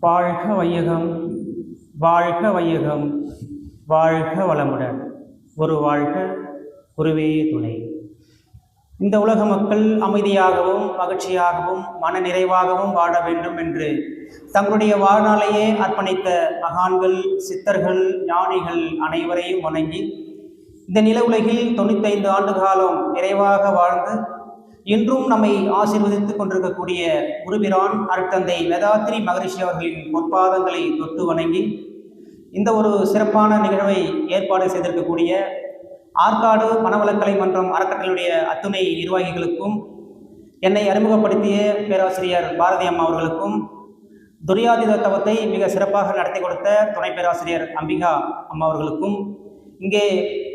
வாழ்க வையகம், வாழ்க வையகம், வாழ்க வளமுடன். ஒரு வாழ்க, குருவே துணை. இந்த உலக மக்கள் அமைதியாகவும் மகிழ்ச்சியாகவும் மன நிறைவாகவும் வாழ வேண்டும் என்று தங்களுடைய வாழ்நாளையே அர்ப்பணித்த மகான்கள், சித்தர்கள், ஞானிகள் அனைவரையும் வணங்கி இந்த நில உலகில் 95 ஆண்டு காலம் நிறைவாக வாழ்ந்து இன்றும் நம்மை ஆசீர்வதித்துக் கொண்டிருக்கக்கூடிய குருபிரான் அருட்தந்தை வேதாத்ரி மகரிஷி அவர்களின் பொற்பாதங்களை தொட்டு வணங்கி இந்த ஒரு சிறப்பான நிகழ்வை ஏற்பாடு செய்திருக்கக்கூடிய ஆற்காடு மனவளக்கலை மன்றம் அறக்கட்டளையுடைய அத்துணை நிர்வாகிகளுக்கும், என்னை அறிமுகப்படுத்திய பேராசிரியர் பாரதி அம்மா அவர்களுக்கும், துரியாதீத தவத்தை மிக சிறப்பாக நடத்தி கொடுத்த துணை பேராசிரியர் அம்பிகா அம்மா அவர்களுக்கும், இங்கே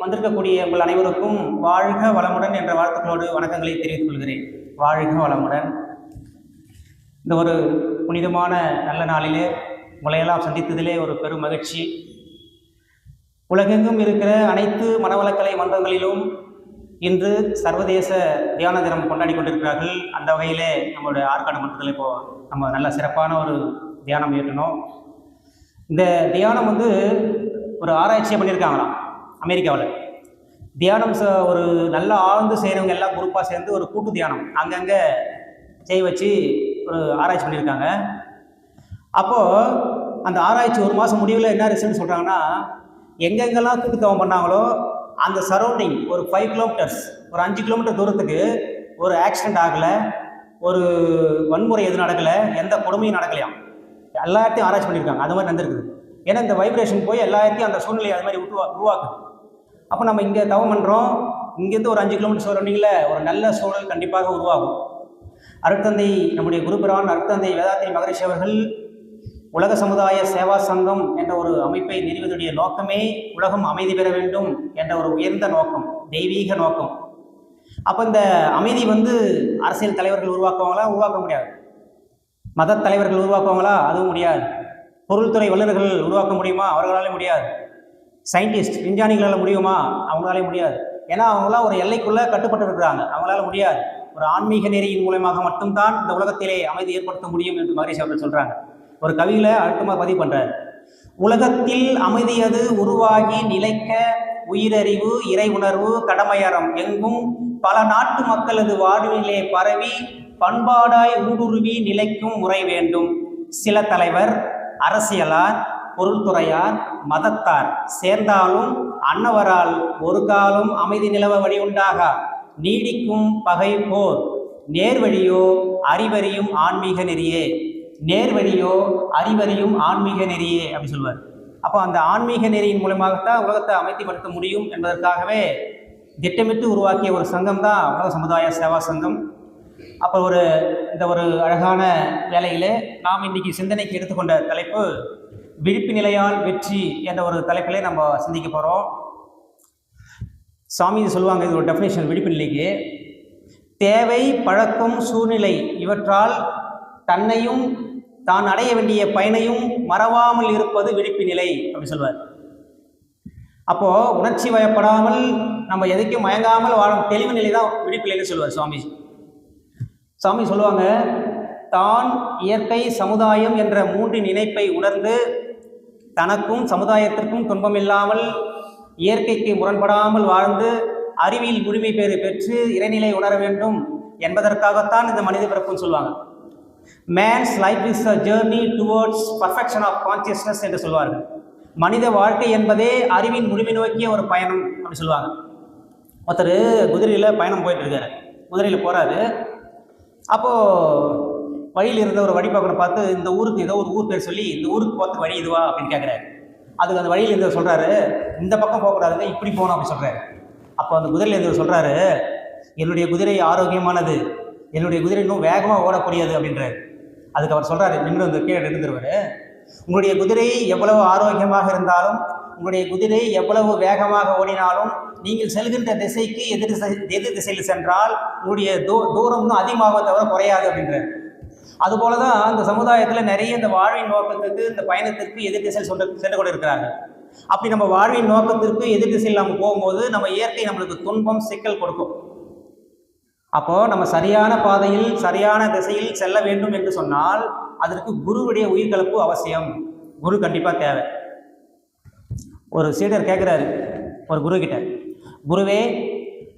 வந்திருக்கக்கூடிய உங்கள் அனைவருக்கும் வாழ்க வளமுடன் என்ற வாழ்த்துக்களோடு வணக்கங்களை தெரிவித்துக் கொள்கிறேன். வாழ்க வளமுடன். இந்த ஒரு புனிதமான நல்ல நாளிலே உங்களையெல்லாம் சந்தித்ததிலே ஒரு பெரும் மகிழ்ச்சி. உலகெங்கும் இருக்கிற அனைத்து மனவளக்கலை மன்றங்களிலும் இன்று சர்வதேச தியான தினம் கொண்டாடி கொண்டிருக்கிறார்கள். அந்த வகையிலே நம்மளுடைய ஆற்காடு மன்றத்தில் இப்போது நம்ம நல்ல சிறப்பான ஒரு தியானம் ஏற்றணும். இந்த தியானம் ஒரு ஆராய்ச்சியை பண்ணியிருக்காங்களாம் அமெரிக்காவில். தியானம் ஒரு நல்ல ஆழ்ந்து செய்கிறவங்க எல்லாம் குரூப்பாக சேர்ந்து ஒரு கூட்டு தியானம் அங்கங்கே செய்ய வச்சு ஒரு ஆராய்ச்சி பண்ணியிருக்காங்க. அப்போது அந்த ஆராய்ச்சி 1 மாதம் முடிவில் என்ன ரிசல்ட் சொல்கிறாங்கன்னா, எங்கெங்கெல்லாம் கூட்டு தவம் பண்ணாங்களோ அந்த சரௌண்டிங் ஒரு 5 கிலோமீட்டர்ஸ், ஒரு 5 கிலோமீட்டர் தூரத்துக்கு ஒரு ஆக்சிடெண்ட் ஆகலை, ஒரு வன்முறை எதுவும் நடக்கலை, எந்த கொடுமையும் நடக்கலையாம். எல்லாத்தையும் ஆராய்ச்சி பண்ணியிருக்காங்க. அது மாதிரி நடந்திருக்குது. ஏன்னா இந்த வைப்ரேஷன் போய் எல்லாத்தையும் அந்த சூழ்நிலையை அது மாதிரி உருவாக்குது. அப்போ நம்ம இங்கே தவம் பண்ணுறோம், இங்கேருந்து ஒரு 5 கிலோமீட்டர் சூழ்நிலையில் ஒரு நல்ல சூழல் கண்டிப்பாக உருவாகும். அருட்தந்தை நம்முடைய குருபிரான் அருட்தந்தை வேதாத்ரி மகரிஷி அவர்கள் உலக சமுதாய சேவா சங்கம் என்ற ஒரு அமைப்பை நிறுவுவதுடைய நோக்கமே உலகம் அமைதி பெற வேண்டும் என்ற ஒரு உயர்ந்த நோக்கம், தெய்வீக நோக்கம். அப்போ இந்த அமைதி அரசியல் தலைவர்கள் உருவாக்குவாங்களா? உருவாக்க முடியாது. மத தலைவர்கள் உருவாக்குவாங்களா? அதுவும் முடியாது. பொருள்துறை வல்லுநர்கள் உருவாக்க முடியுமா? அவர்களாலே முடியாது. சயின்டிஸ்ட் விஞ்ஞானிகளால் முடியுமா? அவங்களாலே முடியாது. ஏன்னா அவங்களாம் ஒரு எல்லைக்குள்ளே கட்டுப்பட்டு இருக்கிறாங்க. அவங்களால முடியாது. ஒரு ஆன்மீக நெறியின் மூலமாக மட்டும்தான் இந்த உலகத்திலே அமைதி ஏற்படுத்த முடியும் என்று மகரிஷி அவர்கள் சொல்கிறாங்க. ஒரு கவியில அழுத்தமாக பதிவு பண்ணுறார். உலகத்தில் அமைதியது உருவாகி நிலைக்க உயிரறிவு இறை உணர்வு கடமையறம் எங்கும் பல நாட்டு மக்களது வாழ்விலே பரவி பண்பாடாய் ஊடுருவி நிலைக்கும் முறை வேண்டும். சில தலைவர் அரசியலார் பொருள்துறையார் மதத்தார் சேர்ந்தாலும் அன்னவரால் ஒரு காலம் அமைதி நிலவ வழி உண்டாக நீடிக்கும் பகை போர் நேர்வழியோ அறிவறியும் ஆன்மீக நெறியே, நேர்வழியோ அறிவறியும் ஆன்மீக நெறியே அப்படி சொல்வார். அப்போ அந்த ஆன்மீக நெறியின் மூலமாகத்தான் உலகத்தை அமைதிப்படுத்த முடியும் என்பதற்காகவே திட்டமிட்டு உருவாக்கிய ஒரு சங்கம் தான் உலக சமுதாய சேவா சங்கம். அப்போ இந்த ஒரு அழகான வேலையிலே நாம் இன்றைக்கி சிந்தனைக்கு எடுத்துக்கொண்ட தலைப்பு விழிப்பு நிலையால் வெற்றி என்ற ஒரு தலைப்பிலே நம்ம சிந்திக்க போகிறோம். சாமி சொல்லுவாங்க, இது ஒரு டெஃபினேஷன் விழிப்பு நிலைக்கு. தேவை, பழக்கம், சூழ்நிலை இவற்றால் தன்னையும் தான் அடைய வேண்டிய பயனையும் மறவாமல் இருப்பது விழிப்பு நிலை அப்படி சொல்வார். அப்போது உணர்ச்சி வயப்படாமல் நம்ம எதைக்கும் மயங்காமல் வாழும் தெளிவு நிலை தான் விழிப்பு நிலைன்னு சொல்வார் சுவாமி. சாமி சொல்லுவாங்க, தான் இயற்கை சமுதாயம் என்ற 3 இணைப்பை உணர்ந்து தனக்கும் சமுதாயத்திற்கும் துன்பம் இல்லாமல் இயற்கைக்கு முரண்படாமல் வாழ்ந்து அறிவியல் முழுமை பேறு பெற்று இறைநிலை உணர வேண்டும் என்பதற்காகத்தான் இந்த மனித பிறப்புன்னு சொல்லுவாங்க. Man's life is a journey towards perfection of consciousness என்று சொல்வார்கள். மனித வாழ்க்கை என்பதே அறிவின் முழுமை நோக்கிய ஒரு பயணம் அப்படி சொல்லுவாங்க. ஒருத்தர் குதிரையில் பயணம் போயிட்டு இருக்காரு. குதிரையில் போகிறாரு. அப்போது வழியில் இருந்த ஒரு வழிபாக்கனை பார்த்து, இந்த ஊருக்கு ஏதோ ஒரு ஊர் பேர் சொல்லி, இந்த ஊருக்கு போகிறது வழி இதுவா அப்படின்னு கேட்குறாரு. அதுக்கு அந்த வழியில் இருந்தவர் சொல்கிறாரு, இந்த பக்கம் போகக்கூடாதுங்க, இப்படி போகணும் அப்படின்னு சொல்கிறாரு. அப்போ அந்த குதிரையில் இருந்தவர் சொல்கிறாரு, என்னுடைய குதிரை ஆரோக்கியமானது, என்னுடைய குதிரை இன்னும் வேகமாக ஓடக்கூடியது அப்படின்றாரு. அதுக்கு அவர் சொல்கிறாரு, நின்று கீழே நின்றுருவார், உங்களுடைய குதிரை எவ்வளவு ஆரோக்கியமாக இருந்தாலும், உங்களுடைய குதிரை எவ்வளவு வேகமாக ஓடினாலும், நீங்கள் செல்கின்ற திசைக்கு எதிர் திசையில் சென்றால் உங்களுடைய தூரம் அதிகமாக தவிர குறையாது அப்படின்றார். அதுபோல தான் இந்த சமுதாயத்தில் நிறைய இந்த வாழ்வின் நோக்கத்துக்கு, இந்த பயணத்திற்கு எதிர் திசையில் சென்று கொண்டு இருக்கிறார்கள். அப்படி நம்ம வாழ்வின் நோக்கத்திற்கு எதிர் திசையில் நம்ம போகும்போது நம்ம இயற்கை நம்மளுக்கு துன்பம் சிக்கல் கொடுக்கும். அப்போது நம்ம சரியான பாதையில் சரியான திசையில் செல்ல வேண்டும் என்று சொன்னால் அதற்கு குருவுடைய உயிர்கலப்பு அவசியம். குரு கண்டிப்பாக தேவை. ஒரு சீடர் கேட்குறாரு ஒரு குரு கிட்ட, குருவே,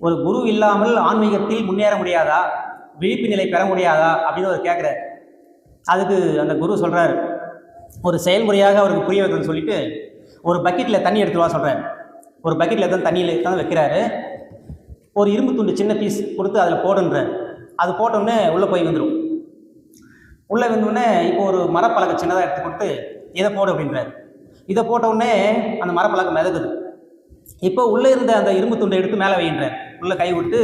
ஒரு குரு இல்லாமல் ஆன்மீகத்தில் முன்னேற முடியாதா, விழிப்பு நிலை பெற முடியாதா அப்படின்னு அவர் கேட்குறாரு. அதுக்கு அந்த குரு சொல்கிறார், ஒரு செயல்முறையாக அவருக்கு புரிய வைக்கணும்னு சொல்லிட்டு ஒரு பக்கெட்டில் தண்ணி எடுத்துவா சொல்கிறார். ஒரு பக்கெட்டில் தான் தண்ணியில் தான் வைக்கிறாரு. ஒரு இரும்பு துண்டு சின்ன பீஸ் கொடுத்து அதில் போடுன்றார். அது போட்டோன்னே உள்ளே போய் வந்துடும். உள்ளே வந்தோடனே இப்போ ஒரு மரப்பலகை சின்னதாக எடுத்து கொடுத்து இதை போடு அப்படின்றார். இதை போட்டவுடனே அந்த மரப்பலகை மிதக்குது. இப்போ உள்ளே இருந்த அந்த இரும்பு துண்டை எடுத்து மேலே வைக்கின்றார். உள்ளே கை விட்டு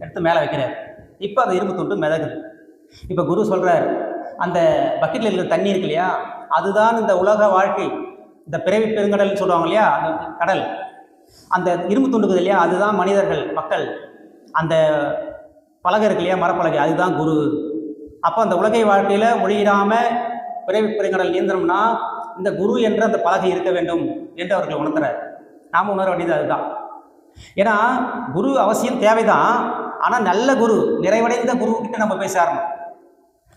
எடுத்து மேலே வைக்கிறார். இப்போ அந்த இரும்பு துண்டு மிதக்குது. இப்போ குரு சொல்கிறார், அந்த பக்கெட்டில் இருக்கிற தண்ணி இருக்கு இல்லையா, அதுதான் இந்த உலக வாழ்க்கை, இந்த பிறவி பெருங்கடல்னு சொல்லுவாங்க இல்லையா, அந்த கடல். அந்த இரும்பு துண்டுக்குது இல்லையா, அதுதான் மனிதர்கள், மக்கள். அந்த பலகை இருக்கு இல்லையா, மரப்பலகை, அதுதான் குரு. அப்போ அந்த உலகை வாழ்க்கையில் மொழியிடாமல் பிறவி பெருங்கடல் நீந்தணும்னா இந்த குரு என்ற அந்த பலகை இருக்க வேண்டும் என்று அவர்கள் உணர்த்துறார். நாம் உணர வேண்டியது அதுதான். ஏன்னா குரு அவசியம் தேவைதான். ஆனால் நல்ல குரு, நிறைவடைந்த குரு கிட்ட நம்ம போய் சேரணும்.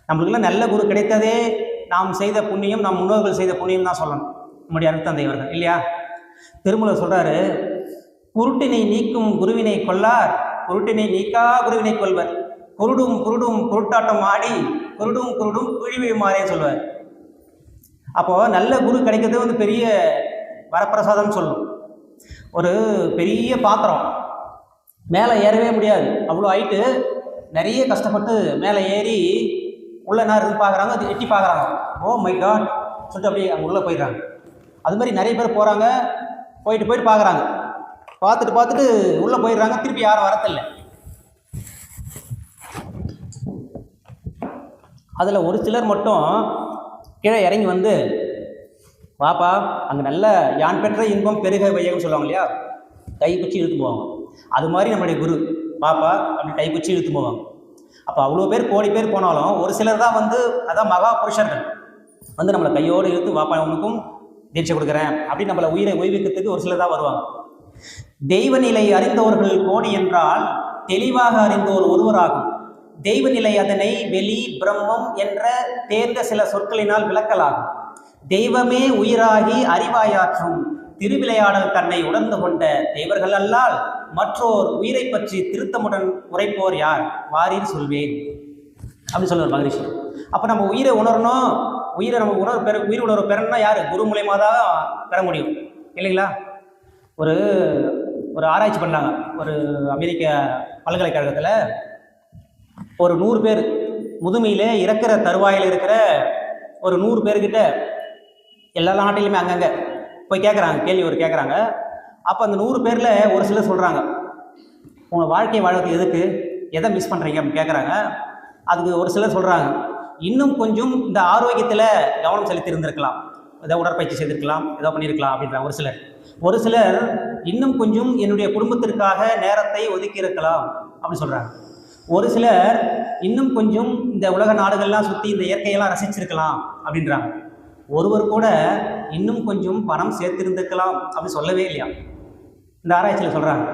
நம்மளுக்குலாம் நல்ல குரு கிடைத்ததே நாம் செய்த புண்ணியம், நம் முன்னோர்கள் செய்த புண்ணியம் தான் சொல்லணும். நம்முடைய அருட்தந்தை அவர்கள் இல்லையா. திருமூலர் சொல்றாரு, குருட்டினை நீக்கும் குருவினை கொள்ளார், குருட்டினை நீக்கா குருவினை கொள்வர், குருடும் குருடும் குருட்டாட்டம் ஆடி குருடும் குருடும் குழிவியுமாறே சொல்வார். அப்போ நல்ல குரு கிடைக்கிறது வந்து பெரிய வரப்பிரசாதம்னு சொல்லணும். ஒரு பெரிய பாத்திரம் மேலே ஏறவே முடியாது, அவ்வளோ ஹைட்டு, நிறைய கஷ்டப்பட்டு மேலே ஏறி உள்ள என்ன இருக்குன்னு பார்க்குறாங்க, அது எட்டி பார்க்குறாங்க, ஓ மை காட் சொல்லிட்டு அப்படியே அங்கே உள்ளே போயிடுறாங்க. அது மாதிரி நிறைய பேர் போகிறாங்க, போயிட்டு பார்க்குறாங்க, பார்த்துட்டு உள்ளே போயிடுறாங்க, திருப்பி யாரும் வரத்தில்லை. அதில் ஒரு சிலர் மட்டும் கீழே இறங்கி வந்து, வாப்பா அங்கே நல்ல யான் பெற்ற இன்பம் பெருக வையன்னு சொல்லுவாங்க இல்லையா, கைப்பிடிச்சி இழுத்து போவாங்க. அது மாதிரி நம்மளுடைய குரு பாப்பா அப்படி கைப்பிடிச்சி இழுத்து போவாங்க. அப்போ அவ்வளோ பேர் கோடி பேர் போனாலும் ஒரு சிலர் தான் வந்து, அதான் மகா புருஷர்கள் வந்து நம்மளை கையோடு இழுத்து, வாப்பா உனக்கும் தீட்சை கொடுக்குறேன் அப்படின்னு நம்மளை உயிரை ஓய்விக்கிறதுக்கு ஒரு சிலர் தான் வருவாங்க. தெய்வ நிலை அறிந்தவர்கள் கோடி என்றால் தெளிவாக அறிந்தோர் ஒருவராகும். தெய்வ நிலை அதனை வெளி பிரம்மம் என்ற தேர்ந்த சில சொற்களினால் விளக்கலாகும். தெய்வமே உயிராகி அறிவாயாற்றும் திருவிளையாடல் தன்னை உணர்ந்து கொண்ட தெய்வர்கள் அல்லால் மற்றோர் உயிரை பற்றி திருத்தமுடன் உரைப்போர் யார், வாரீர் சொல்வேன் அப்படின்னு சொல்லுவார் மகரிஷி. அப்போ நம்ம உயிரை உணரணும், உயிரை நம்ம உயிர் உணர்வு பெறணும்னா யார், குரு மூலயமா தான் பெற முடியும் இல்லைங்களா. ஒரு ஆராய்ச்சி பண்ணாங்க ஒரு அமெரிக்க பல்கலைக்கழகத்தில். ஒரு 100 பேர் முதுமையில் இறக்கிற தருவாயில் இருக்கிற ஒரு 100 பேர்கிட்ட எல்லா நாட்டிலையுமே அங்கங்கே போய் கேட்குறாங்க, கேள்வி ஒரு கேட்குறாங்க. அப்போ அந்த 100 பேரில் ஒரு சிலர் சொல்கிறாங்க, உங்கள் வாழ்க்கை வாழ்க்கை எதுக்கு, எதை மிஸ் பண்ணுறீங்க அப்படின்னு கேட்குறாங்க. அதுக்கு ஒரு சிலர் சொல்கிறாங்க, இன்னும் கொஞ்சம் இந்த ஆரோக்கியத்தில் கவனம் செலுத்தி இருந்திருக்கலாம், ஏதோ உடற்பயிற்சி செய்திருக்கலாம், ஏதோ பண்ணியிருக்கலாம் அப்படின்றாங்க. ஒரு சிலர் இன்னும் கொஞ்சம் என்னுடைய குடும்பத்திற்காக நேரத்தை ஒதுக்கி இருக்கலாம் அப்படின்னு சொல்கிறாங்க. ஒரு சிலர் இன்னும் கொஞ்சம் இந்த உலக நாடுகள்லாம் சுற்றி இந்த இயற்கையெல்லாம் ரசிச்சிருக்கலாம் அப்படின்றாங்க. ஒருவர் கூட இன்னும் கொஞ்சம் பணம் சேர்த்திருந்திருக்கலாம் அப்படின்னு சொல்லவே இல்லையா, இந்த ஆராய்ச்சியில் சொல்கிறாங்க.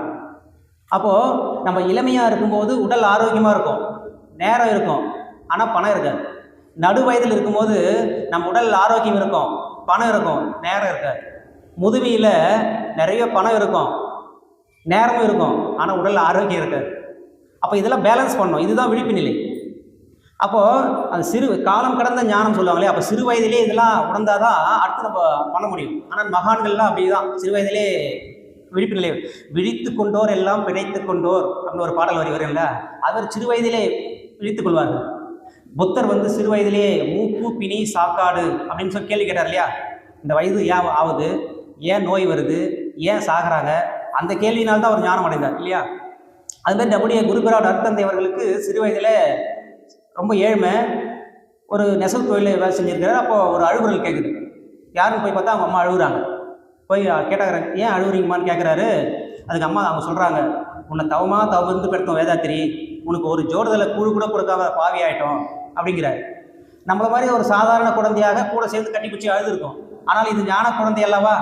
அப்போது நம்ம இளமையாக இருக்கும்போது உடல் ஆரோக்கியமாக இருக்கும், நேரம் இருக்கும், ஆனால் பணம் இருக்காது. நடு வயதில் இருக்கும்போது நம்ம உடல் ஆரோக்கியம் இருக்கும், பணம் இருக்கும், நேரம் இருக்காது. முதுமையில் நிறைய பணம் இருக்கும், நேரமும் இருக்கும், ஆனால் உடல் ஆரோக்கியம் இருக்காது. அப்போ இதெல்லாம் பேலன்ஸ் பண்ணணும், இதுதான் விழிப்பு நிலை. அப்போது அது காலம் கடந்த ஞானம் சொல்லுவாங்களே, அப்போ சிறு வயதிலே இதெல்லாம் உணர்ந்தாதான் அடுத்து நம்ம பண்ண முடியும். ஆனால் மகான்கள்லாம் அப்படி தான், சிறு வயதிலே விழிப்பு நிலை. விழித்து கொண்டோர் எல்லாம் பிழைத்து கொண்டோர் அப்படின்னு ஒரு பாடல் வரி வரும்ல, அவர் சிறு வயதிலே விழித்து கொள்வார்கள். புத்தர் வந்து சிறு வயதிலே மூப்பு பிணி சாக்காடு அப்படின்னு சொல்லி கேள்வி கேட்டார் இல்லையா, இந்த வயது ஏன் ஆகுது, ஏன் நோய் வருது, ஏன் சாகிறாங்க, அந்த கேள்வியினால்தான் அவர் ஞானம் அடைந்தார் இல்லையா. அதுமாதிரி நம்முடைய குருபெராட் அருட்தந்தை அவர்களுக்கு சிறு வயதில் ரொம்ப ஏழ்மை, ஒரு நெசவு தொழிலில் வேலை செஞ்சுருக்கிறார். அப்போது ஒரு அழுகுறல் கேட்குது, யாருன்னு போய் பார்த்தா அவங்க அம்மா அழுகுறாங்க. போய் கேட்டாங்க, ஏன் அழுகுறீங்கம்மான்னு கேட்குறாரு. அதுக்கு அம்மா அவங்க சொல்கிறாங்க, உன்னை தவமாக இருந்து பெடுத்தோம் வேதாத்திரி, உனக்கு ஒரு ஜோடுதலை கூழ் கூட கொடுக்காம பாவி ஆகிட்டோம் அப்படிங்கிறாரு. நம்மளை மாதிரி ஒரு சாதாரண குழந்தையாக கூட சேர்ந்து கட்டி பிடிச்சி அழுதுருக்கோம். ஆனால் இது ஞான குழந்தை அல்லவா,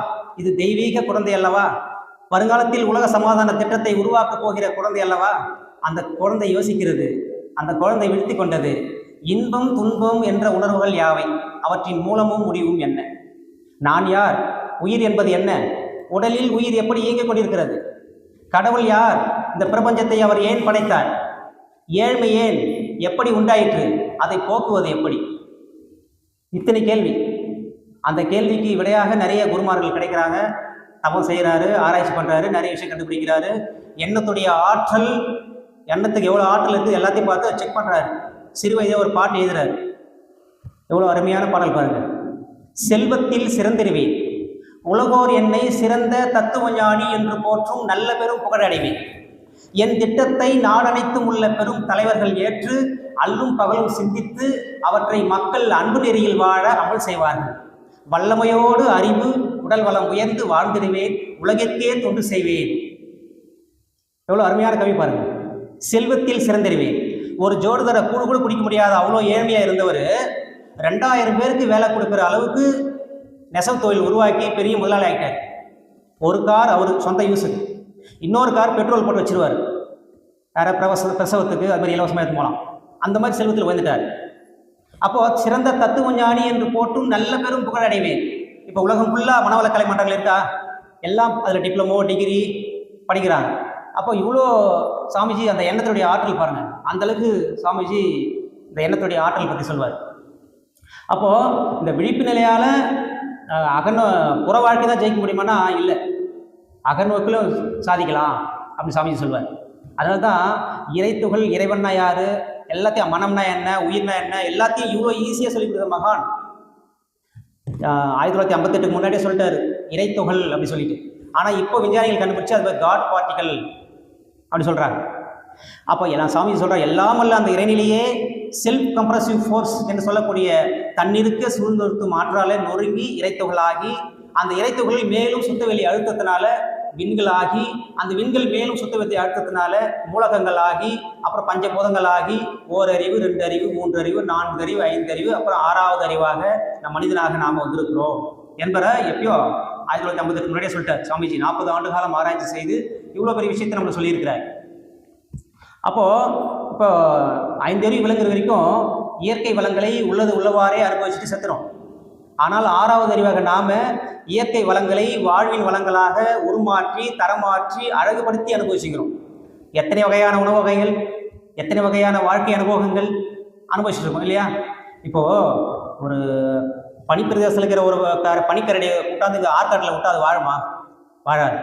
இது தெய்வீக குழந்தை அல்லவா, வருங்காலத்தில் உலக சமாதான திட்டத்தை உருவாக்க போகிற குழந்தை அல்லவா. அந்த குழந்தை யோசிக்கிறது, அந்த குழந்தை விழித்து கொண்டது, இன்பம் துன்பம் என்ற உணர்வுகள் யாவை? அவற்றின் மூலமும் முடிவும் என்ன? நான் யார்? உயிர் என்பது என்ன? உடலில் உயிர் எப்படி இயங்கிக் கொண்டிருக்கிறது? கடவுள் யார்? இந்த பிரபஞ்சத்தை அவர் ஏன் படைத்தார்? ஏழ்மை ஏன்? எப்படி உண்டாயிற்று? அதை போக்குவது எப்படி? இத்தனை கேள்வி. அந்த கேள்விக்கு விடையாக நிறைய குருமார்கள் கிடைக்கிறாங்க. தவம் செய்கிறாரு, ஆராய்ச்சி பண்ணுறாரு, நிறைய விஷயம் கண்டுபிடிக்கிறாரு. எண்ணத்துடைய ஆற்றல், எண்ணத்துக்கு எவ்வளோ ஆற்றல் இருக்குது எல்லாத்தையும் பார்த்து செக் பண்ணுறாரு. சிறு வயதே ஒரு பாட்டு எழுதுறாரு. எவ்வளோ அருமையான பாடல் பாருங்க. செல்வத்தில் சிறந்திருவேன், உலகோர் என்னை சிறந்த தத்துவ ஞானி என்று போற்றும் நல்ல பெரும் புகழடைவேன். என் திட்டத்தை நாடனைத்தும் உள்ள பெரும் தலைவர்கள் ஏற்று அல்லும் பகலும் சிந்தித்து அவற்றை மக்கள் அன்பு நெறியில் வாழ அமல் செய்வார்கள். வல்லமையோடு அறிவு உடல் வளம் உயர்ந்து வாழ்ந்திடுவேன், உலகிற்கே தொண்டு செய்வேன். எவ்வளோ அருமையான கவி பாருங்க. செல்வத்தில் சிறந்திருவேன். ஒரு ஜோடுதர கூடு கூட குடிக்க முடியாத அவ்வளோ ஏழ்மையாக இருந்தவர் 2000 பேருக்கு வேலை கொடுக்குற அளவுக்கு நெசவு தொழில் உருவாக்கி பெரிய முதலாளி ஆகிட்டார். ஒரு கார் அவர் சொந்த யூஸுக்கு, இன்னொரு கார் பெட்ரோல் போட்டு வச்சிருவார். யாராவது பிரசவத்துக்கு அது மாதிரி இலவசமாக எடுத்து போகலாம். அந்த மாதிரி செல்வத்தில் உயர்ந்துட்டார். அப்போது சிறந்த தத்துவ ஞானி என்று போட்டும் நல்ல பெரும் புகழ் அடைவேன். இப்போ உலகம் ஃபுல்லாக மனவளக்கலை மன்றங்கள் இருக்கா? எல்லாம் அதில் டிப்ளமோ டிகிரி படிக்கிறாங்க. அப்போ இவ்வளோ சாமிஜி அந்த எண்ணத்துடைய ஆற்றல் பாருங்கள். அந்தளவுக்கு சாமிஜி இந்த எண்ணத்துடைய ஆற்றல் பற்றி சொல்வார். அப்போது இந்த விழிப்பு நிலையால் புற வாழ்க்கை தான் ஜெயிக்க முடியுமானா இல்லை, அகநோக்கிலும் சாதிக்கலாம் அப்படின்னு சாமிஜி சொல்வார். அதனால தான் இறைத்துகள், இறைவன்னா யார், எல்லாத்தையும் மனம்னா என்ன, உயிர்னா என்ன, எல்லாத்தையும் இவ்வளோ ஈஸியாக சொல்லி கொடுத்த மகான் 1958 முன்னாடியே சொல்லிட்டாரு இறைத்துகள் அப்படி சொல்லிட்டு. ஆனால் இப்போ விஞ்ஞானிகள் கண்டுபிடிச்சு அது காட் பார்ட்டிகல் அப்படி சொல்கிறாங்க. அப்போ எல்லாம் சாமி சொல்கிறார், எல்லாம் அல்ல அந்த இறைநிலையே செல்ஃப் கம்ப்ரசிவ் ஃபோர்ஸ் என்று சொல்லக்கூடிய தண்ணீருக்கு சூழ்நிறுத்தும் ஆற்றாலே நொறுங்கி இறைத்துகளாகி, அந்த இறைத்துகளில் மேலும் சுத்தவெளி அழுத்தத்தினால விண்களாகி, அந்த விண்கள் மேலும் சுத்தவெளி அழுத்தத்தினால மூலகங்கள் ஆகி, அப்புறம் பஞ்சபூதங்கள் ஆகி, ஓரறிவு, 2 அறிவு, 3 அறிவு, 4 அறிவு, 5 அறிவு, அப்புறம் 6வது அறிவாக நம் மனிதனாக நாம் வந்திருக்கிறோம் என்பதை எப்பயோ 1958 முன்னாடியே சொல்லிட்டார் சாமிஜி. 40 ஆண்டு காலம் ஆராய்ச்சி செய்து இவ்வளோ பெரிய விஷயத்தை நம்மளை சொல்லியிருக்கிறார். அப்போது இப்போ 5 அறிவு விளங்குற வரைக்கும் இயற்கை வளங்களை உள்ளது உள்ளவாறே அனுபவிச்சுட்டு செத்துறோம். ஆனால் 6வது அறிவாக நாம் இயற்கை வளங்களை வாழ்வின் வளங்களாக உருமாற்றி, தரமாற்றி, அழகுபடுத்தி அனுபவிச்சுக்கிறோம். எத்தனை வகையான உணவு வகைகள், எத்தனை வகையான வாழ்க்கை அனுபவங்கள் அனுபவிச்சுட்டு இருக்கோம் இல்லையா? இப்போது ஒரு பனிப்பிரதேசத்தில் இருக்கிற ஒரு பனிக்கரடியை விட்டாந்து ஆற்காட்டில் விட்டா அது வாழுமா? வாழாது.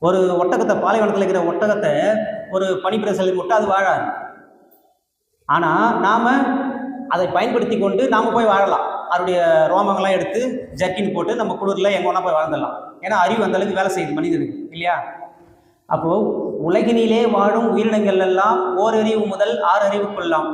ஒரு ஒட்டகத்தை, பாலைவனத்தில் இருக்கிற ஒட்டகத்தை ஒரு பனிப்பிரதேசத்தில் விட்டால் அது வாழாது. ஆனால் நாம் அதை பயன்படுத்தி கொண்டு நாம் போய் வாழலாம். அதனுடைய ரோமங்கள்லாம் எடுத்து ஜர்க்கின் போட்டு நம்ம குளிரில் எங்கே வேணால் போய் வாழ்ந்துடலாம். ஏன்னா அறிவு அந்தளவுக்கு வேலை செய்யுது மனிதனுக்கு இல்லையா? அப்போது உலகினிலே வாழும் உயிரினங்கள் எல்லாம் ஓரறிவு முதல் 6 அறிவுக்குள்ளாம்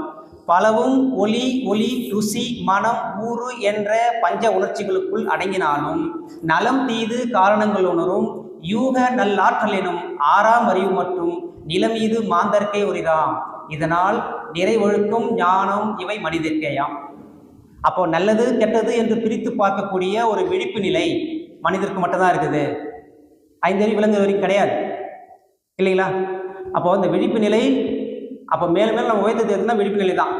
பலவும் ஒலி, ஒளி, ருசி, மனம், ஊறு என்ற பஞ்ச உணர்ச்சிகளுக்குள் அடங்கினாலும் நலம் தீது காரணங்கள் உணரும் யூக நல்லாற்றல் எனும் 6ஆம் அறிவு மற்றும் நிலமீது மாந்தர்க்கே உரிதாம். இதனால் நிறைவொழுக்கும் ஞானம் இவை மனிதர்க்கேயாம். அப்போ நல்லது கெட்டது என்று பிரித்து பார்க்கக்கூடிய ஒரு விழிப்பு நிலை மனிதருக்கு மட்டும்தான் இருக்குது. 5 அறிவு விலங்கு வரைக்கும் கிடையாது இல்லைங்களா? அப்போ இந்த விழிப்பு நிலை அப்போ மேலும் மேலும் நம்ம உயர்த்தது எதுனா விழிப்பு நிலை தான்.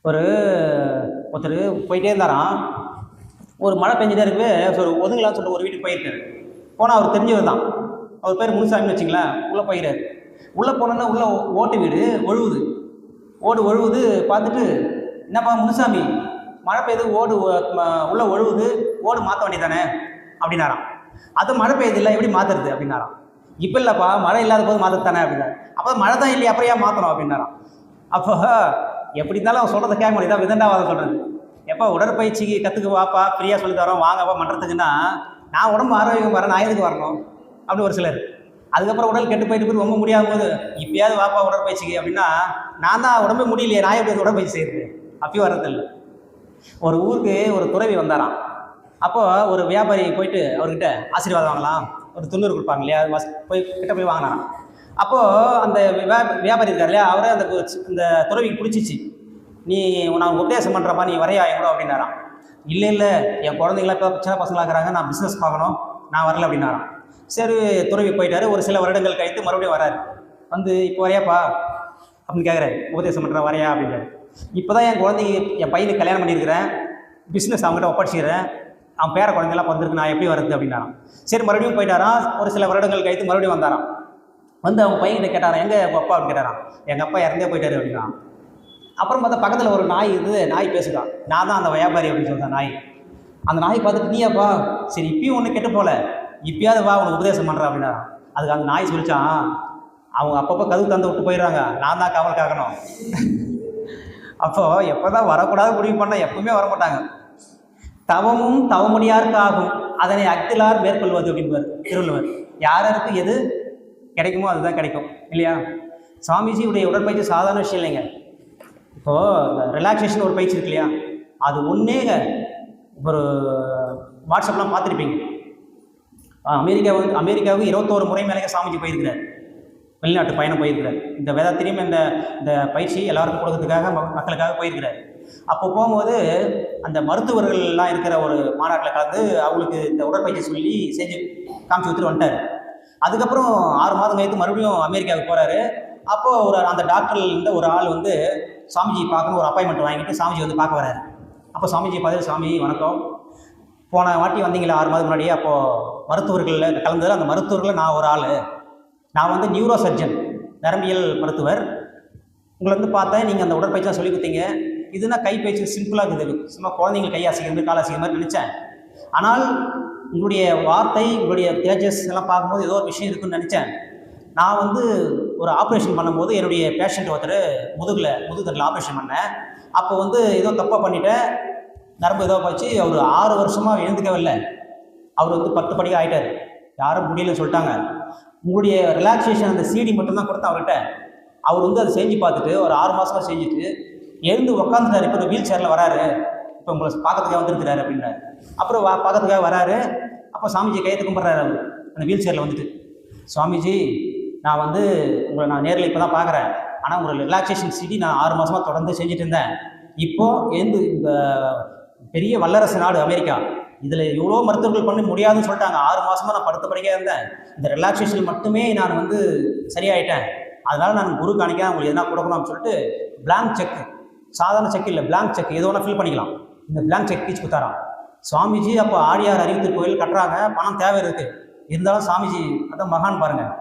ஒருத்தர் போயிட்டே இருந்தாராம். ஒரு மழை பெஞ்சிட்டே இருக்கு. ஒரு ஒதுங்கலான்னு சொல்லிட்டு ஒரு வீட்டுக்கு போயிருக்காரு. போனால் அவர் தெரிஞ்சவர் தான். அவர் பேர் முனுசாமின்னு வச்சுங்களேன். உள்ளே போயிடாரு. உள்ளே போனோன்னா உள்ளே ஓட்டு வீடு ஒழுவுது. ஓடு ஒழுவுது பார்த்துட்டு, என்னப்பா முனுசாமி மழை பெய்யுது, ஓடு உள்ளே ஒழுவுது, ஓடு மாற்ற வேண்டியதானே அப்படின்னாராம். அது மழை பெய்யுது இல்லை, எப்படி மாற்றுறது அப்படின்னாராம். இப்போ இல்லைப்பா, மழை இல்லாத போது மாற்றத்தானே அப்படின்னா. அப்போ மழை தான் இல்லையா, அப்புறம் ஏன் மாற்றணும் அப்படின்னாராம். அப்போ எப்படி இருந்தாலும் அவன் சொல்கிறத கேட்க முடியுதா? விதண்டாவாதம் சொல்கிறது. எப்போ உடற்பயிற்சிக்கு கற்றுக்கு வாப்பா, ஃப்ரீயாக சொல்லி தரோம் வாங்கப்பா பண்ணுறதுக்குன்னா, நான் உடம்பு ஆரோக்கியம் வரேன், நான் எதுக்கு வரணும் அப்படின்னு ஒரு சிலர். அதுக்கப்புறம் உடல் கெட்டு போயிட்டு ரொம்ப முடியாத போது இப்போயாவது வாப்பா உடற்பயிற்சிக்கு அப்படின்னா, நான் தான் உடம்பே முடியலையே, நான் எப்படி உடற்பயிற்சி செய்யுது? அப்பயும் வர்றதில்லை. ஒரு ஊருக்கு ஒரு துறவி வந்தாராம். அப்போது ஒரு வியாபாரி போயிட்டு அவர்கிட்ட ஆசீர்வாதம் வாங்கலாம், ஒரு துண்ணூறு கொடுப்பாங்க இல்லையா, போய் கிட்ட போய் வாங்கினாராம். அப்போது அந்த வியாபாரி இருக்கார் இல்லையா, அவரே அந்த துறவிக்கு பிடிச்சிச்சு. நான் உபதேசம் பண்ணுறப்பா, நீ வரையா என் கூட அப்படின்னாராம். இல்லை என் குழந்தைங்களாம் இப்போ சின்ன பசங்களாக இருக்கிறாங்க, நான் பிஸ்னஸ் பார்க்கணும், நான் வரல அப்படின்னாராம். சரி துறவி போயிட்டாரு. ஒரு சில வருடங்கள் கழித்து மறுபடியும் வராரு. வந்து இப்போ வரையாப்பா அப்படின்னு கேட்குறாரு, உபதேசம் பண்ணுற வரையா அப்படின்றாரு. இப்போ தான் என் குழந்தைங்க என் பையனுக்கு கல்யாணம் பண்ணியிருக்கிறேன், பிஸ்னஸ் அவங்ககிட்ட ஒப்படைச்சிக்கிறேன், அவன் பேர குழந்தைலாம் பிறந்திருக்கு, நான் எப்படி வருது அப்படின்னாராம். சரி மறுபடியும் போயிட்டாராம். ஒரு சில வருடங்கள் கழித்து மறுபடியும் வந்தாராம். வந்து அவங்க பையன்கிட்ட கேட்டாராம், எங்கே உங்கள் அப்பா அப்படின்னு கேட்டாராம். எங்கள் அப்பா இறந்தே போயிட்டாரு அப்படின்னா. அப்புறம் பார்த்தா பக்கத்தில் ஒரு நாய் இருக்குது, நாய் பேசுகிறான், நான் தான் அந்த வியாபாரி அப்படின்னு சொல்கிறேன் நாய். அந்த நாய் பார்த்துட்டு நீயாப்பா, சரி இப்பயும் ஒன்று கெட்டு போல, இப்பயாவது வா உனக்கு உபதேசம் பண்ணுறேன் அப்படின்னா. அதுக்கு அந்த நாய் சொல்லிச்சான், அவங்க அப்பப்போ கதவு தந்து விட்டு போயிடுறாங்க, நான் தான் காவல் காக்கணும். அப்போது எப்போ தான் வரக்கூடாது முடிவு பண்ணால் எப்பவுமே வரமாட்டாங்க. தவமும் தவமுடியாருக்கு ஆகும், அதனை அக்திலார் மேற்கொள்வது அப்படின்பார் திருவள்ளுவர். யாருக்கு எது கிடைக்குமோ அதுதான் கிடைக்கும் இல்லையா? சுவாமிஜியுடைய உடற்பயிற்சி சாதாரண விஷயம் இல்லைங்க. இப்போது ரிலாக்ஸேஷன் ஒரு பயிற்சி இருக்கு இல்லையா, அது ஒன்றேங்க. ஒரு வாட்ஸ்அப்லாம் பார்த்துருப்பீங்க, அமெரிக்காவுக்கு 21 முறை மேலே சாமிஜி போயிருக்கிறார், வெளிநாட்டு பயணம் போயிருக்கிறார். இந்த வேதாத்திரியும் இந்த பயிற்சி எல்லாருக்கும் கொடுக்கறதுக்காக மக்களுக்காக போயிருக்கிறார். அப்போ போகும்போது அந்த மருத்துவர்கள்லாம் இருக்கிற ஒரு மாநாட்டில் கலந்து அவங்களுக்கு இந்த உடற்பயிற்சி சொல்லி செஞ்சு காமிச்சு கொடுத்துட்டு வந்துட்டார். அதுக்கப்புறம் 6 மாதம் கழித்து மறுபடியும் அமெரிக்காவுக்கு போகிறாரு. அப்போது அந்த டாக்டர்லேருந்து ஒரு ஆள் வந்து சாமிஜி பார்க்கணும், ஒரு அப்பாயின்மெண்ட் வாங்கிட்டு சாமிஜி வந்து பார்க்க வராரு. அப்போ சாமிஜி பார்த்து, சாமி வணக்கம், போன வாட்டி வந்தீங்களா 6 மாதம் முன்னாடியே, அப்போது மருத்துவர்களில் கலந்ததில் அந்த மருத்துவர்களில் நான் ஒரு ஆள், நான் வந்து நியூரோ சர்ஜன், நரம்பியல் மருத்துவர். உங்களை வந்து பார்த்தேன், நீங்கள் அந்த உடற்பயிற்சியாக சொல்லி கொடுத்தீங்க, இதுனா கைப்பயிற்சி சிம்பிளாக இருக்குது, சும்மா குழந்தைங்க கை அசைக்கிறது கால் அசைக்கிற மாதிரி நினச்சேன். ஆனால் உங்களுடைய வார்த்தை, உங்களுடைய தேஜஸ் எல்லாம் பார்க்கும்போது ஏதோ ஒரு விஷயம் இருக்குன்னு நினச்சேன். நான் வந்து ஒரு ஆப்ரேஷன் பண்ணும்போது என்னுடைய பேஷண்ட் ஒருத்தர் முதுகுத்தண்டில் ஆப்ரேஷன் பண்ணேன். அப்போ வந்து ஏதோ தப்பாக பண்ணிவிட்டேன், நரம்பு ஏதோ போச்சு. அவர் 6 வருஷமாக எழுந்துக்கவே இல்லை. அவர் வந்து 10 படிக்க ஆகிட்டார், யாரும் முடியலன்னு சொல்லிட்டாங்க. உங்களுடைய ரிலாக்ஸேஷன் அந்த சிடி மட்டும்தான் கொடுத்தேன் அவர்கிட்ட. அவர் வந்து அதை செஞ்சு பார்த்துட்டு ஒரு 6 மாதமாக செஞ்சுட்டு எழுந்து உட்காந்துட்டார். இப்போ வீல் சேரில் வராரு, இப்போ உங்களை பார்க்கறதுக்காக வந்துருக்கிறாரு அப்படின்னாரு. அப்புறம் பார்க்கறதுக்காக வராரு. அப்போ சாமிஜி கையெழுத்து கும்பிட்றாரு அவர் அந்த வீல் சேரில் வந்துட்டு. சுவாமிஜி, நான் வந்து உங்களை நேரில் இப்போ தான் பார்க்குறேன், ஆனால் உங்களை ரிலாக்ஸேஷன் சிடி நான் 6 மாதமாக தொடர்ந்து செஞ்சுட்டு இருந்தேன். இப்போது இந்த பெரிய வல்லரசு நாடு அமெரிக்கா, இதில் எவ்வளோ மருத்துவர்கள் பண்ண முடியாதுன்னு சொல்லிட்டாங்க. 6 மாதமாக நான் படுத்த படிக்க இருந்தேன், இந்த ரிலாக்ஸேஷன் மட்டுமே நான் வந்து சரியாயிட்டேன். அதனால் நான் குரு காணிக்க உங்களுக்கு எதனா கொடுக்கணும் அப்படின்னு சொல்லிட்டு பிளாங்க் செக், சாதாரண செக் இல்லை, பிளாங்க் செக் எது வேணால் ஃபில் பண்ணிக்கலாம், இந்த பிளாங்க் செக் கீச்சு கொடுத்தாராம். சுவாமிஜி அப்போ ஆடியார் அறிவித்து கோயில் கட்டுறாங்க, பணம் தேவை இருக்குது, இருந்தாலும் சாமிஜி அதான் மகான் பாருங்கள்,